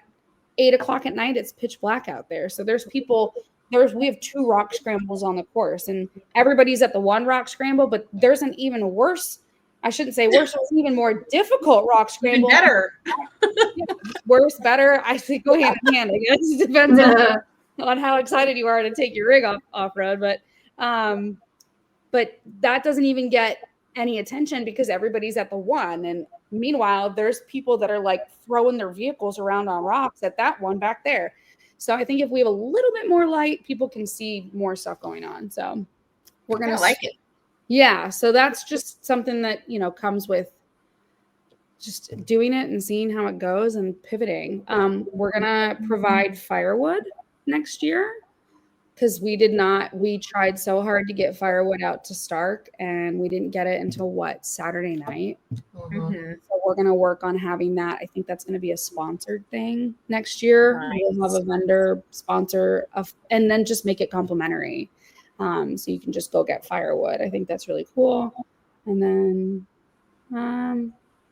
8 o'clock at night, it's pitch black out there. So there's people, we have 2 rock scrambles on the course and everybody's at the one rock scramble, but there's an even worse, I shouldn't say worse, it's even more difficult rock scramble. Even better. Worse, better. I think go hand in hand, I guess. It depends on how excited you are to take your rig off-road. But that doesn't even get any attention because everybody's at the one. And meanwhile, there's people that are like throwing their vehicles around on rocks at that one back there. So I think if we have a little bit more light, people can see more stuff going on. So we're going to like it. Yeah. So that's just something that, comes with just doing it and seeing how it goes and pivoting. We're going to provide firewood next year because we tried so hard to get firewood out to Starke and we didn't get it until Saturday night. Mm-hmm. So we're going to work on having that. I think that's going to be a sponsored thing next year. Nice. We'll have a vendor sponsor and then just make it complimentary. So you can just go get firewood. I think that's really cool. And then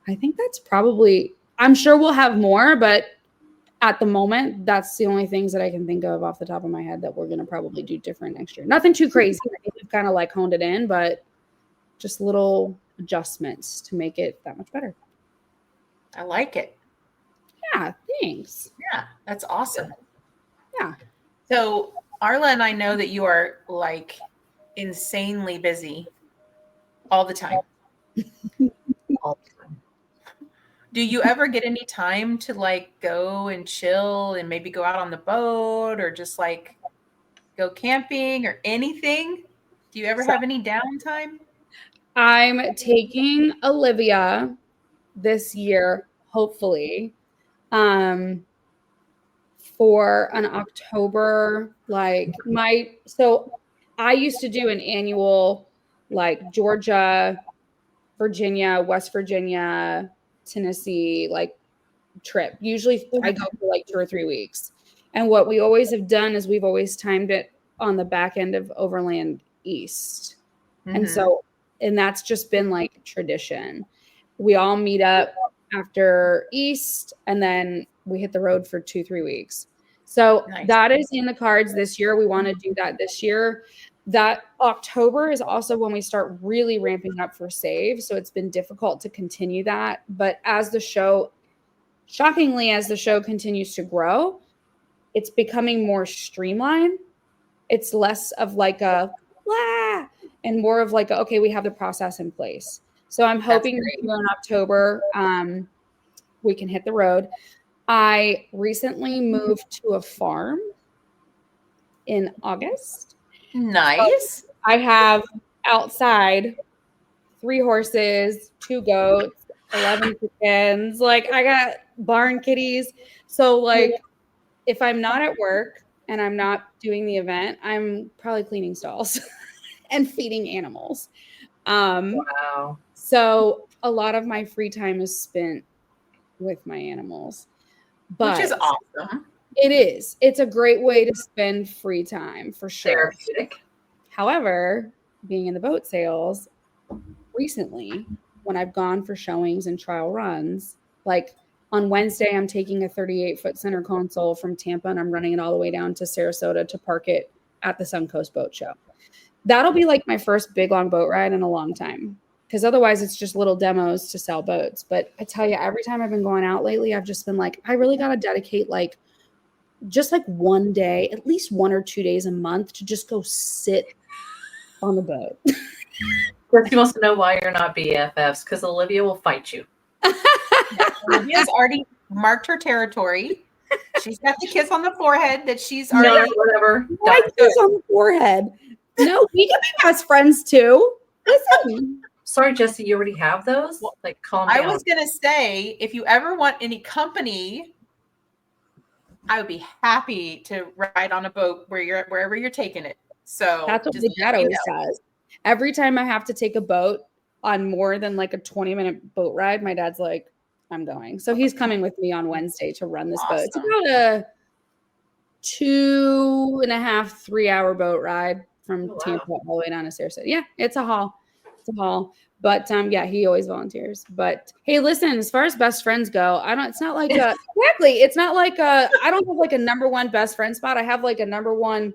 I think that's probably, I'm sure we'll have more, but at the moment, that's the only things that I can think of off the top of my head that we're going to probably do different next year. Nothing too crazy. I think we've kind of like honed it in, but just little adjustments to make it that much better. I like it. Yeah, thanks. Yeah, that's awesome. Yeah. So Arla and I know that you are like insanely busy all the time. All the time. Do you ever get any time to like go and chill and maybe go out on the boat or just like go camping or anything? Do you ever have any downtime? I'm taking Olivia this year, hopefully, for an October, so I used to do an annual like Georgia, Virginia, West Virginia, Tennessee, like trip. Usually I go for like 2 or 3 weeks. And what we always have done is we've always timed it on the back end of Overland East. Mm-hmm. And that's just been like tradition. We all meet up after East and then we hit the road for 2-3 weeks. So Nice. That is in the cards this year. We want to do that this year. That October is also when we start really ramping up for Save. So it's been difficult to continue that. But shockingly, as the show continues to grow, it's becoming more streamlined. It's less of like a blah and more of like, okay, we have the process in place. So I'm hoping in October, we can hit the road. I recently moved to a farm in August. Nice. So I have outside 3 horses, 2 goats, 11 chickens. Like I got barn kitties. So like if I'm not at work and I'm not doing the event, I'm probably cleaning stalls and feeding animals. Wow. So a lot of my free time is spent with my animals. But which is awesome. It is. It's a great way to spend free time for sure. Therapeutic. However, being in the boat sales recently, when I've gone for showings and trial runs, like on Wednesday, I'm taking a 38-foot center console from Tampa and I'm running it all the way down to Sarasota to park it at the Suncoast Boat Show. That'll be like my first big long boat ride in a long time. Because otherwise it's just little demos to sell boats. But I tell you, every time I've been going out lately, I've just been like, I really got to dedicate like just like one day, at least 1 or 2 days a month to just go sit on the boat. She wants to know why you're not BFFs, because Olivia will fight you. Olivia's already marked her territory. She's got the kiss on the forehead that she's already. No, whatever. Why kiss on the forehead? No, we can be best friends too. Listen. Sorry, Jesse, you already have those? Like, calm down. I was going to say, if you ever want any company, I would be happy to ride on a boat wherever you're taking it. So that's what my dad always says. Every time I have to take a boat on more than like a 20-minute boat ride, my dad's like, I'm going. So he's coming with me on Wednesday to run this boat. It's about a 2.5, 3-hour boat ride from Tampa all the way down to Sarasota. Yeah, it's a haul. But yeah, he always volunteers. But hey, listen, as far as best friends go, it's not like I don't have like a number one best friend spot. I have like a number one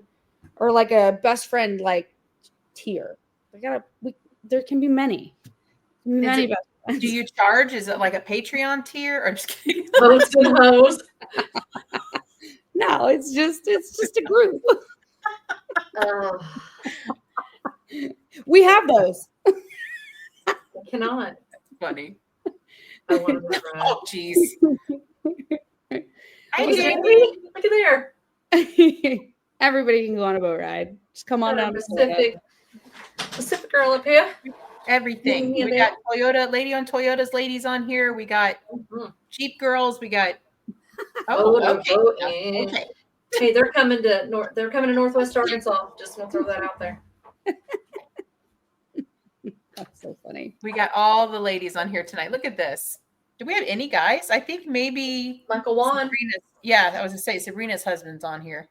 or like a best friend like tier. There can be many best friends. Do you charge? Is it like a Patreon tier or just kidding? Host and host. No, it's just a group. We have those. I cannot. Funny. I want to ride. Oh, jeez. Hi, Jamie. Look at there. Everybody can go on a boat ride. Just come on down to Pacific girl up here. everything. We got Toyota, lady on Toyota's ladies on here. We got Jeep girls. We got okay. Hey, they're coming to Northwest Arkansas. Just want to throw that out there. That's so funny. We got all the ladies on here tonight. Look at this. Do we have any guys? I think maybe Michael Wan. Yeah, I was gonna say Sabrina's husband's on here.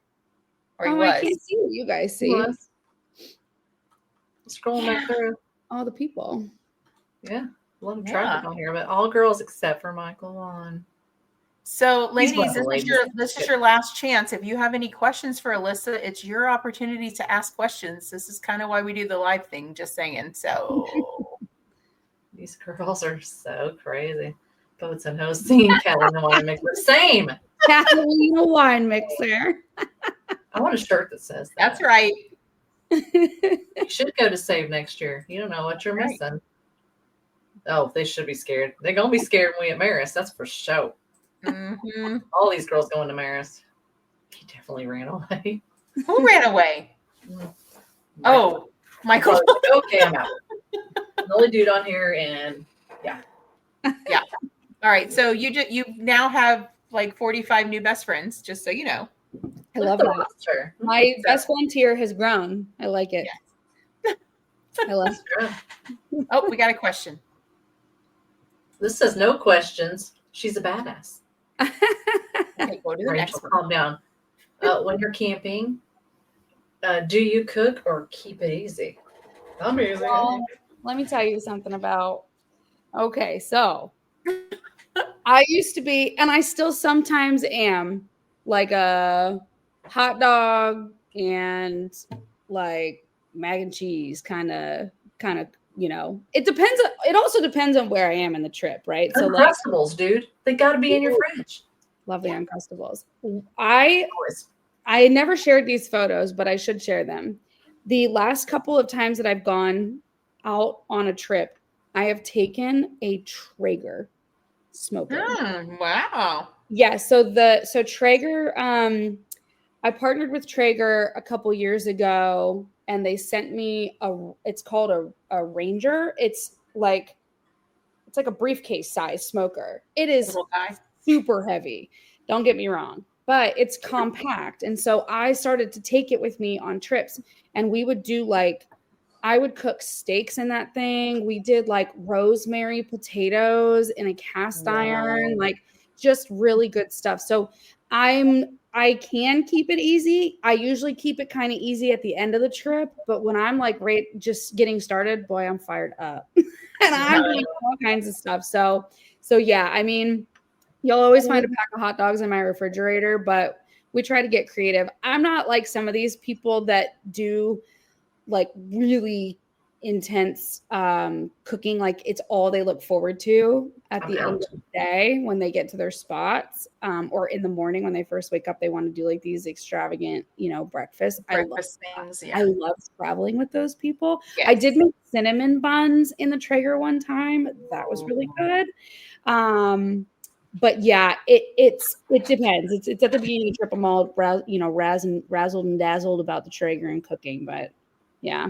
Or he was. I can't see what you guys see. Scrolling back through. All the people. Yeah. A lot of traffic on here, but all girls except for Michael Wan. So, ladies, this is your last chance. If you have any questions for Alissa, it's your opportunity to ask questions. This is kind of why we do the live thing, just saying. So these girls are so crazy. Boats and hosting, Catalina wine mixer. Same. Catalina wine mixer. I want a shirt that says that. That's right. You should go to Save next year. You don't know what you're missing. Oh, they should be scared. They're gonna be scared when we at Maris. That's for sure. Mm-hmm. All these girls going to Maris. He definitely ran away. Who ran away? Oh, Michael. Okay, I'm out. The only dude on here, and yeah. All right, so you now have like 45 new best friends, just so you know. I love that. My best friend tier has grown. I like it. Yes. I love it. Oh, we got a question. This says no questions. She's a badass. Okay, go to the next one. Calm down. When you're camping, do you cook or keep it easy? Amazing. Well, let me tell you something about. Okay, so I used to be, and I still sometimes am, like a hot dog and like mac and cheese kind of. You know, it depends. It also depends on where I am in the trip, right? So Uncrustables, dude, they got to be in your fridge. Love the Uncrustables. I never shared these photos, but I should share them. The last couple of times that I've gone out on a trip, I have taken a Traeger smoker. Wow. Yeah. So Traeger. I partnered with Traeger a couple years ago. And they sent me it's called a Ranger. It's like a briefcase size smoker. It is super heavy. Don't get me wrong, but it's compact. And so I started to take it with me on trips, and we would do I would cook steaks in that thing. We did like rosemary potatoes in a cast iron, like just really good stuff. So I can keep it easy. I usually keep it kind of easy at the end of the trip, but when I'm like just getting started, boy, I'm fired up. And I'm doing all kinds of stuff. So yeah, I mean, you'll always find a pack of hot dogs in my refrigerator, but we try to get creative. I'm not like some of these people that do like really intense cooking, like it's all they look forward to at the end of the day when they get to their spots, or in the morning when they first wake up, they want to do like these extravagant, breakfast things. Yeah. I love traveling with those people. Yes. I did make cinnamon buns in the Traeger one time. That was really good. But yeah, it depends. It's at the beginning of the trip. I'm all razzled and dazzled about the Traeger and cooking, but yeah.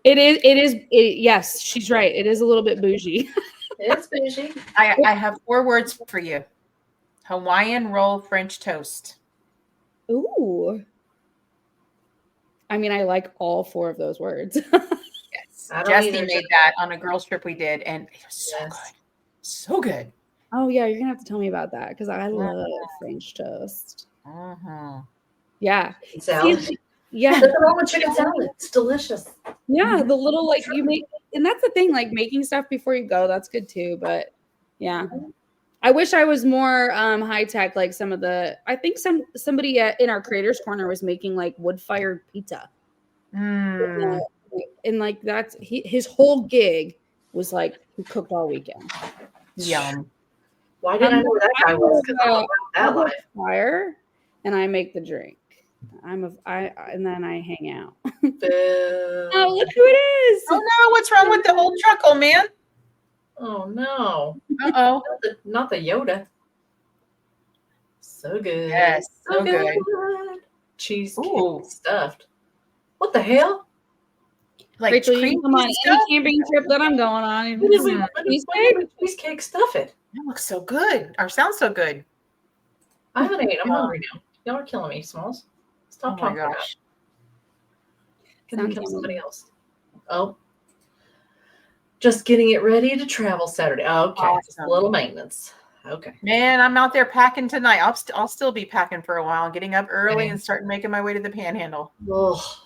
It is. Yes, she's right. It is a little bit bougie. It's bougie. I have 4 words for you. Hawaiian roll French toast. Ooh. I mean, I like all 4 of those words. Yes. Jesse made that on a girls trip we did, and it was so good. So good. Oh, yeah. You're going to have to tell me about that because I love French toast. Yeah. Salad. Yeah. Nothing wrong with chicken salad. It's delicious. Yeah. The little, you make, and that's the thing, making stuff before you go, that's good too. But yeah. I wish I was more high tech, like some of the, I think somebody in our creators corner was making wood fired pizza. And that's his whole gig was he cooked all weekend. Yum. Why didn't I know that guy was? I have fire and I make the drink. And then I hang out. Oh, look who it is! Oh no, what's wrong with the old truck, old man? Oh no! Uh-oh. Not the Yoda. So good. Yes, so good. Cheesecake stuffed. What the hell? Like Rachel, you can come on any camping trip that I'm going on. Cheesecake, stuff it. That looks so good. Or sounds so good. I haven't ate. I'm hungry now. Y'all are killing me, Smalls. Stop talking about it. Can become somebody else. Oh. Just getting it ready to travel Saturday. Okay. Awesome. Just a little maintenance. Okay. Man, I'm out there packing tonight. I'll still be packing for a while, getting up early and starting making my way to the Panhandle. Oh.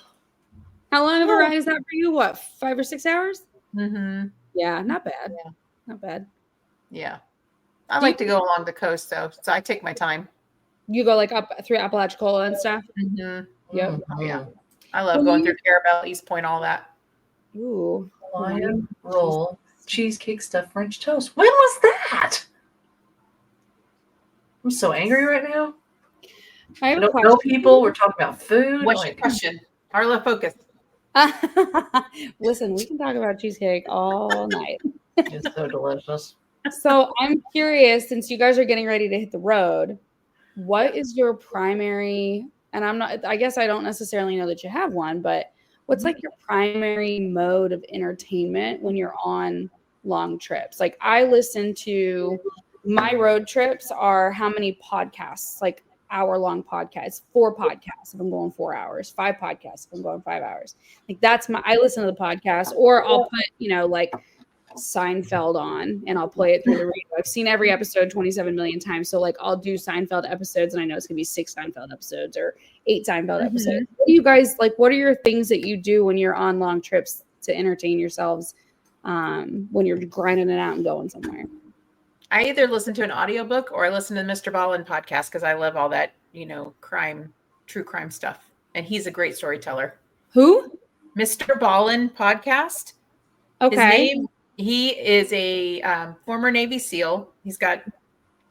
How long of a ride is that for you? What, 5 or 6 hours? Mm-hmm. Yeah, not bad. Yeah. Not bad. Yeah. I like to go along the coast, though, so I take my time. You go like up through Apalachicola and stuff? Mm-hmm. Yep. Oh, yeah. I love going through Carabel, East Point, all that. Ooh. Hawaiian roll, cheesecake stuffed French toast. When was that? I'm so angry right now. I don't know people. We're talking about food. What's your question? Arla, focus. Listen, we can talk about cheesecake all night. It's so delicious. So I'm curious, since you guys are getting ready to hit the road, what is your primary, and I guess I don't necessarily know that you have one, but what's like your primary mode of entertainment when you're on long trips? Like I listen to, my road trips are how many podcasts, like hour-long podcasts, 4 podcasts if I'm going 4 hours, 5 podcasts if I'm going 5 hours. Like I listen to the podcast, or I'll put, like Seinfeld on and I'll play it through the radio. I've seen every episode 27 million times. So like I'll do Seinfeld episodes and I know it's gonna be 6 Seinfeld episodes or 8 Seinfeld episodes. What do you guys like? What are your things that you do when you're on long trips to entertain yourselves when you're grinding it out and going somewhere? I either listen to an audiobook or I listen to the Mr. Ballin podcast because I love all that, true crime stuff. And he's a great storyteller. Who? Mr. Ballin podcast. Okay. He is a former Navy SEAL. He's got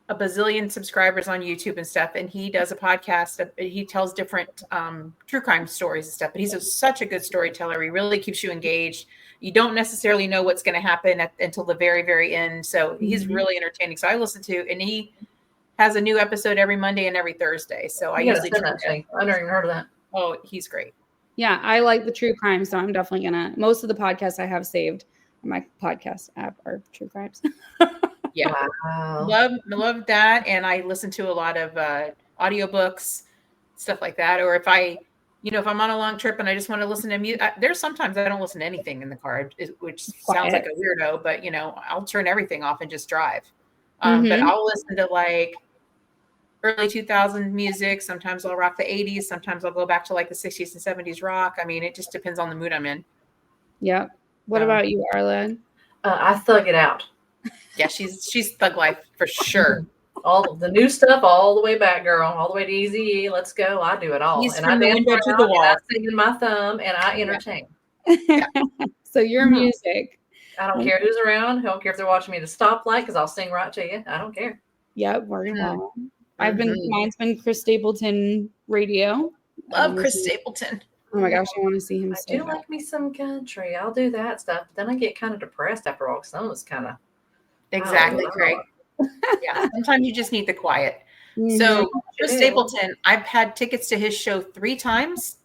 a bazillion subscribers on YouTube and stuff. And he does a podcast. He tells different true crime stories and stuff. But he's such a good storyteller. He really keeps you engaged. You don't necessarily know what's going to happen until the very, very end. So he's really entertaining. So I listen to, and he has a new episode every Monday and every Thursday. So I usually send that to me. I've never even heard of that. Oh, he's great. Yeah, I like the true crime. So I'm definitely most of the podcasts I have saved on my podcast app are true crimes. Yeah. Wow. Love that. And I listen to a lot of audiobooks, stuff like that. Or if I'm on a long trip and I just want to listen to music, there's sometimes I don't listen to anything in the car, which sounds like a weirdo, but I'll turn everything off and just drive. But I'll listen to like early 2000s music. Sometimes I'll rock the 80s. Sometimes I'll go back to like the 60s and 70s rock. I mean, it just depends on the mood I'm in. Yeah. What about you, Arlen? I thug it out. Yeah, she's thug life for sure. All the new stuff, all the way back, girl, all the way to Easy. Let's go. I do it all. He's and from I the window to the wall. I sing in my thumb and I entertain. Yeah. So your music. I don't care who's around. I don't care if they're watching me at a stoplight because I'll sing right to you. I don't care. Yep, mine's been Chris Stapleton radio. Love Chris Stapleton. Oh my gosh, I want to see him. I do like me some country. I'll do that stuff. But then I get kind of depressed after all because some of it's kind of exactly, Craig. Yeah, sometimes you just need the quiet. So Chris Stapleton, I've had tickets to his show 3 times,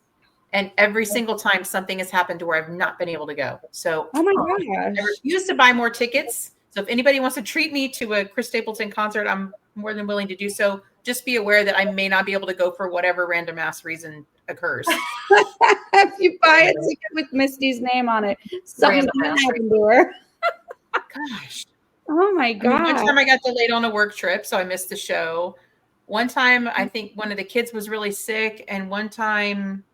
and every single time something has happened to where I've not been able to go. So oh my gosh, I refuse to buy more tickets. So if anybody wants to treat me to a Chris Stapleton concert, I'm more than willing to do so. Just be aware that I may not be able to go for whatever random ass reason occurs. If you buy a ticket with Misty's name on it, something's gonna happen to her. Gosh. Oh my god. One time I got delayed on a work trip, so I missed the show. One time I think one of the kids was really sick, and one time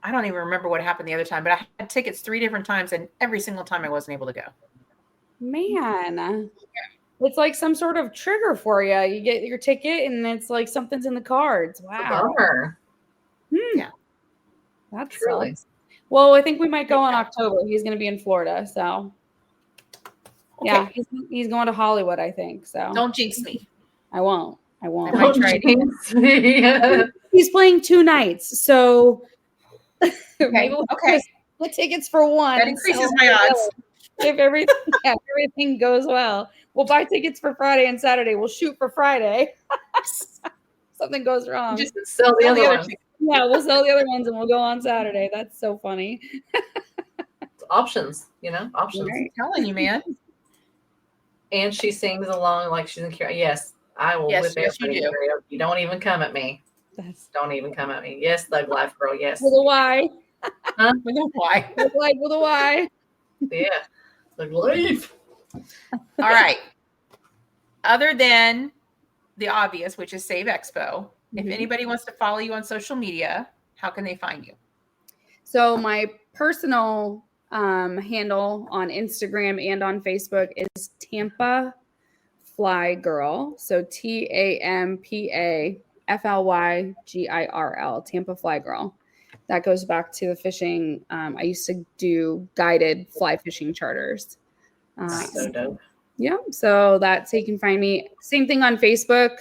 I don't even remember what happened the other time, but I had tickets 3 different times, and every single time I wasn't able to go. Man. It's like some sort of trigger for you. You get your ticket and it's like something's in the cards. Wow. Yeah. That's really well. I think we might go in October. He's going to be in Florida. So yeah, he's going to Hollywood, I think. So don't jinx me. I won't. Don't jinx me. He's playing 2 nights. So maybe we'll get tickets for 1. That increases my odds. If everything goes well, we'll buy tickets for Friday and Saturday. We'll shoot for Friday. Something goes wrong. Just sell the other one. Yeah, we'll sell the other ones and we'll go on Saturday. That's so funny. Options, options. Right. I'm telling you, man. And she sings along like she's in karaoke. Yes, I will Yes, whip yes, you everybody in do. karaoke. You don't even come at me. Don't even come at me. Yes, Thug Life girl. Yes. With a Y. Huh? With a Y. With a Y. Yeah. Thug Life. All right. Other than the obvious, which is Save Expo, if anybody wants to follow you on social media, how can they find you? So my personal handle on Instagram and on Facebook is Tampa Fly Girl. So TampaFlyGirl, Tampa Fly Girl. That goes back to the fishing. I used to do guided fly fishing charters. So dope. Yeah, so that's how you can find me. Same thing on Facebook,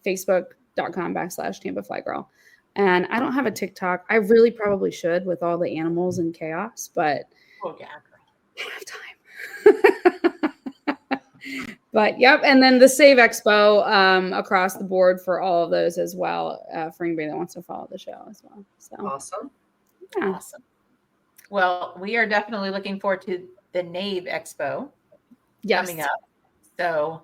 facebook.com/Tampa Fly Girl. And I don't have a TikTok. I really probably should with all the animals and chaos, but Oh, yeah. I don't have time. But yep, and then the Save Expo across the board for all of those as well, for anybody that wants to follow the show as well. So Awesome. yeah. Awesome. Well, we are definitely looking forward to the Nave Expo coming up. So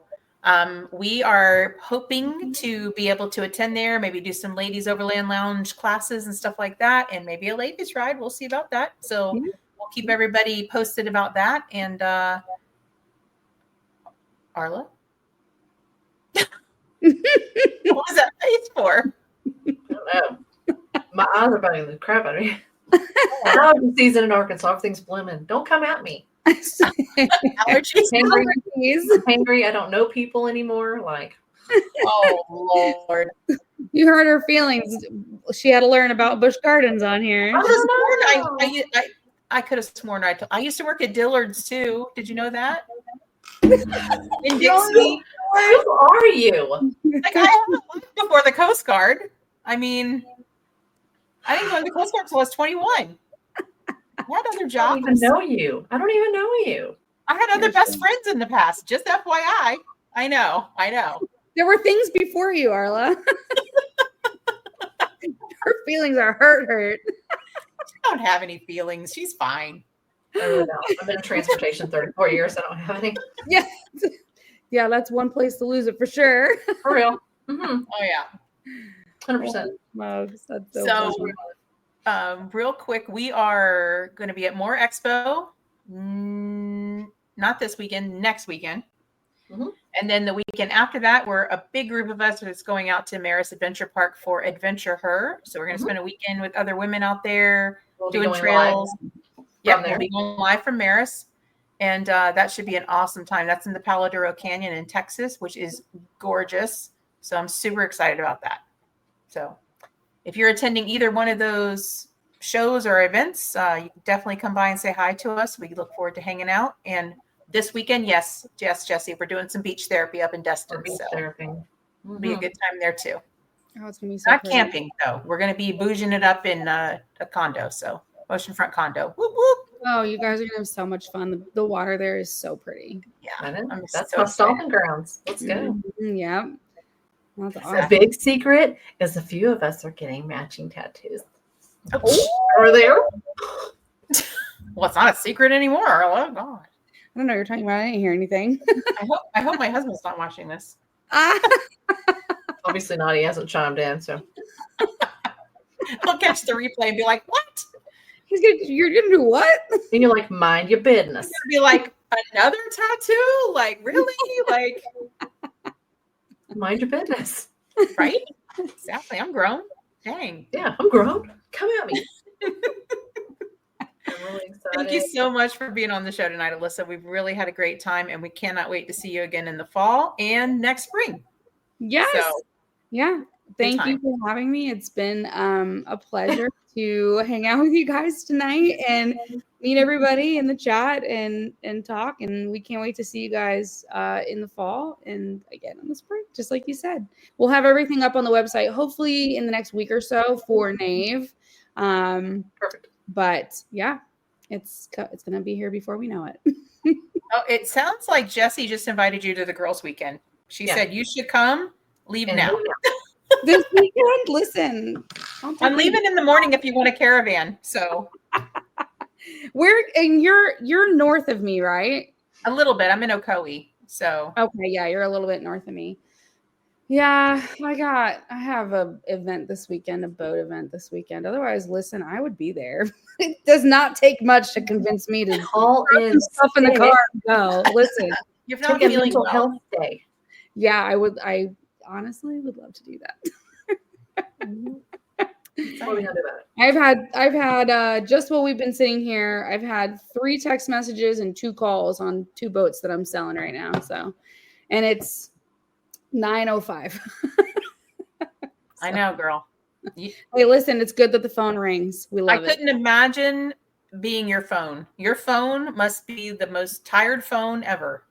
we are hoping to be able to attend there, maybe do some ladies overland lounge classes and stuff like that, and maybe a ladies ride. We'll see about that. So we'll keep everybody posted about that. And Arla? What was that face for? I don't know. My eyes are bugging the crap out of me. Allergy season in Arkansas. Everything's blooming. Don't come at me. Allergies. I'm hangry. I don't know people anymore. Like, oh Lord! You hurt her feelings. She had to learn about Busch Gardens on here. I could have sworn I used to work at Dillard's too. Did you know that? In Dixie. Who are you? Like, I haven't left before the Coast Guard. I mean, I didn't go to the Coast Guard until I was 21. I had other jobs. I don't even know you. I had other best friends in the past. Just FYI. I know. There were things before you, Arla. Her feelings are hurt. She don't have any feelings. She's fine. I really don't. I've been in transportation 34 years. I don't have any. Yeah. Yeah, that's one place to lose it for sure. For real. Mm-hmm. Oh, yeah. 100%. Mugs. That's So real quick, we are going to be at More Expo. Not this weekend, next weekend. Mm-hmm. And then the weekend after that, we're a big group of us that's going out to Maris Adventure Park for Adventure Her. So we're going to spend a weekend with other women out there doing trails. Yeah, we'll be going live from Maris. And that should be an awesome time. That's in the Palo Duro Canyon in Texas, which is gorgeous. So I'm super excited about that. So if you're attending either one of those shows or events, you can definitely come by and say hi to us. We look forward to hanging out. And this weekend, yes, Jesse, we're doing some beach therapy up in Destin. Beach therapy. Mm-hmm. Be a good time there too. Oh, it's gonna be so not pretty. Camping though. We're going to be bouging it up in a condo. So oceanfront condo. Whoop, whoop. Oh, you guys are gonna have so much fun. The water there is so pretty. Yeah, that's my stomping grounds. Let's go. Mm-hmm. Yeah. That's awesome. A big secret is a few of us are getting matching tattoos. Are there? Well, it's not a secret anymore. Oh God. I don't know what you're talking about. I didn't hear anything. I hope my husband's not watching this. Obviously not. He hasn't chimed in, so he'll catch the replay and be like, "What? You're gonna do what?" And you're like, "Mind your business." You're gonna be like, "Another tattoo? Like, really? Like, mind your business, right?" Exactly. I'm grown. Dang. Yeah, I'm grown. Come at me. I'm really excited. Thank you so much for being on the show tonight, Alissa. We've really had a great time, and we cannot wait to see you again in the fall and next spring. Yes. So, yeah. Thank you for having me. It's been a pleasure to hang out with you guys tonight and meet everybody in the chat and talk. And we can't wait to see you guys in the fall and again in the spring, just like you said. We'll have everything up on the website, hopefully in the next week or so for Nave. Perfect. But yeah, it's going to be here before we know it. Oh, it sounds like Jessie just invited you to the girls' weekend. She said you should come. Leave now. This weekend, listen, I'm leaving in the morning if you want a caravan. So you're north of me, right? a little bit. I'm in Ocoee. So okay, yeah, you're a little bit north of me. Yeah, I have a event this weekend, a boat event this weekend. Otherwise, listen, I would be there. It does not take much to convince me to call in stuff in the car and go. Listen, you're not take a feeling mental well. health day. Yeah, I would. I honestly would love to do that. What are we gonna do about it? I've had just while we've been sitting here, I've had 3 text messages and 2 calls on 2 boats that I'm selling right now. So, and it's 9:05. I know, girl. Hey, listen, it's good that the phone rings. We love it. I couldn't imagine being your phone. Your phone must be the most tired phone ever.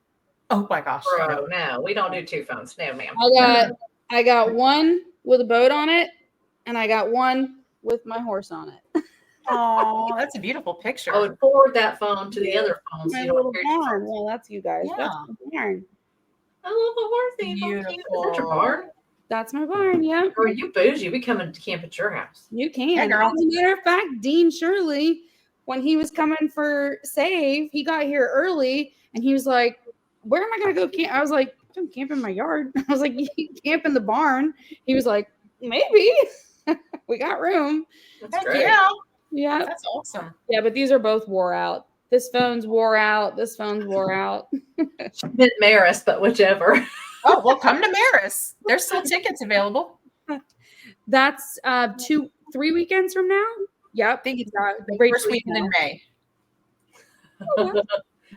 Oh my gosh. Bro, no, we don't do 2 phones. No, ma'am. I got one with a boat on it, and I got one with my horse on it. Oh, that's a beautiful picture. I would forward that phone to the other phones. My You know, little barn. Well, that's you guys. Yeah. That's my barn. I love the horsey. Beautiful. Is that your barn? That's my barn. Yeah. Or you bougie? We come and camp at your house. You can. Yeah, girl. As a matter of fact, Dean Shirley, when he was coming for Save, he got here early and he was like, where am I going to go camp? I was like, I'm camping in my yard. I was like, you camp in the barn. He was like, maybe. We got room. That's great. Yeah. Yeah. That's awesome. Yeah, but these are both wore out. This phone's wore out. This phone's wore out. Mid Maris, but whichever. Oh, well, come to Maris. There's still tickets available. That's 3 weekends from now. Yep. I think it's the the break first weekend in May.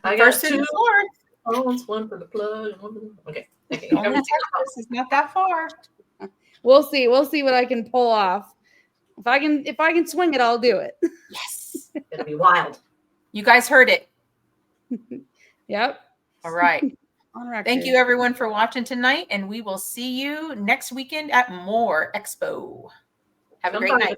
I got First and 2 the fourth. phones, one for the plug and one for the. Okay. Only Texas is not that far. We'll see. We'll see what I can pull off. If I can swing it, I'll do it. Yes. It'll be wild. You guys heard it. Yep. All right. On record. Thank you, everyone, for watching tonight, and we will see you next weekend at More Expo. Have a great night.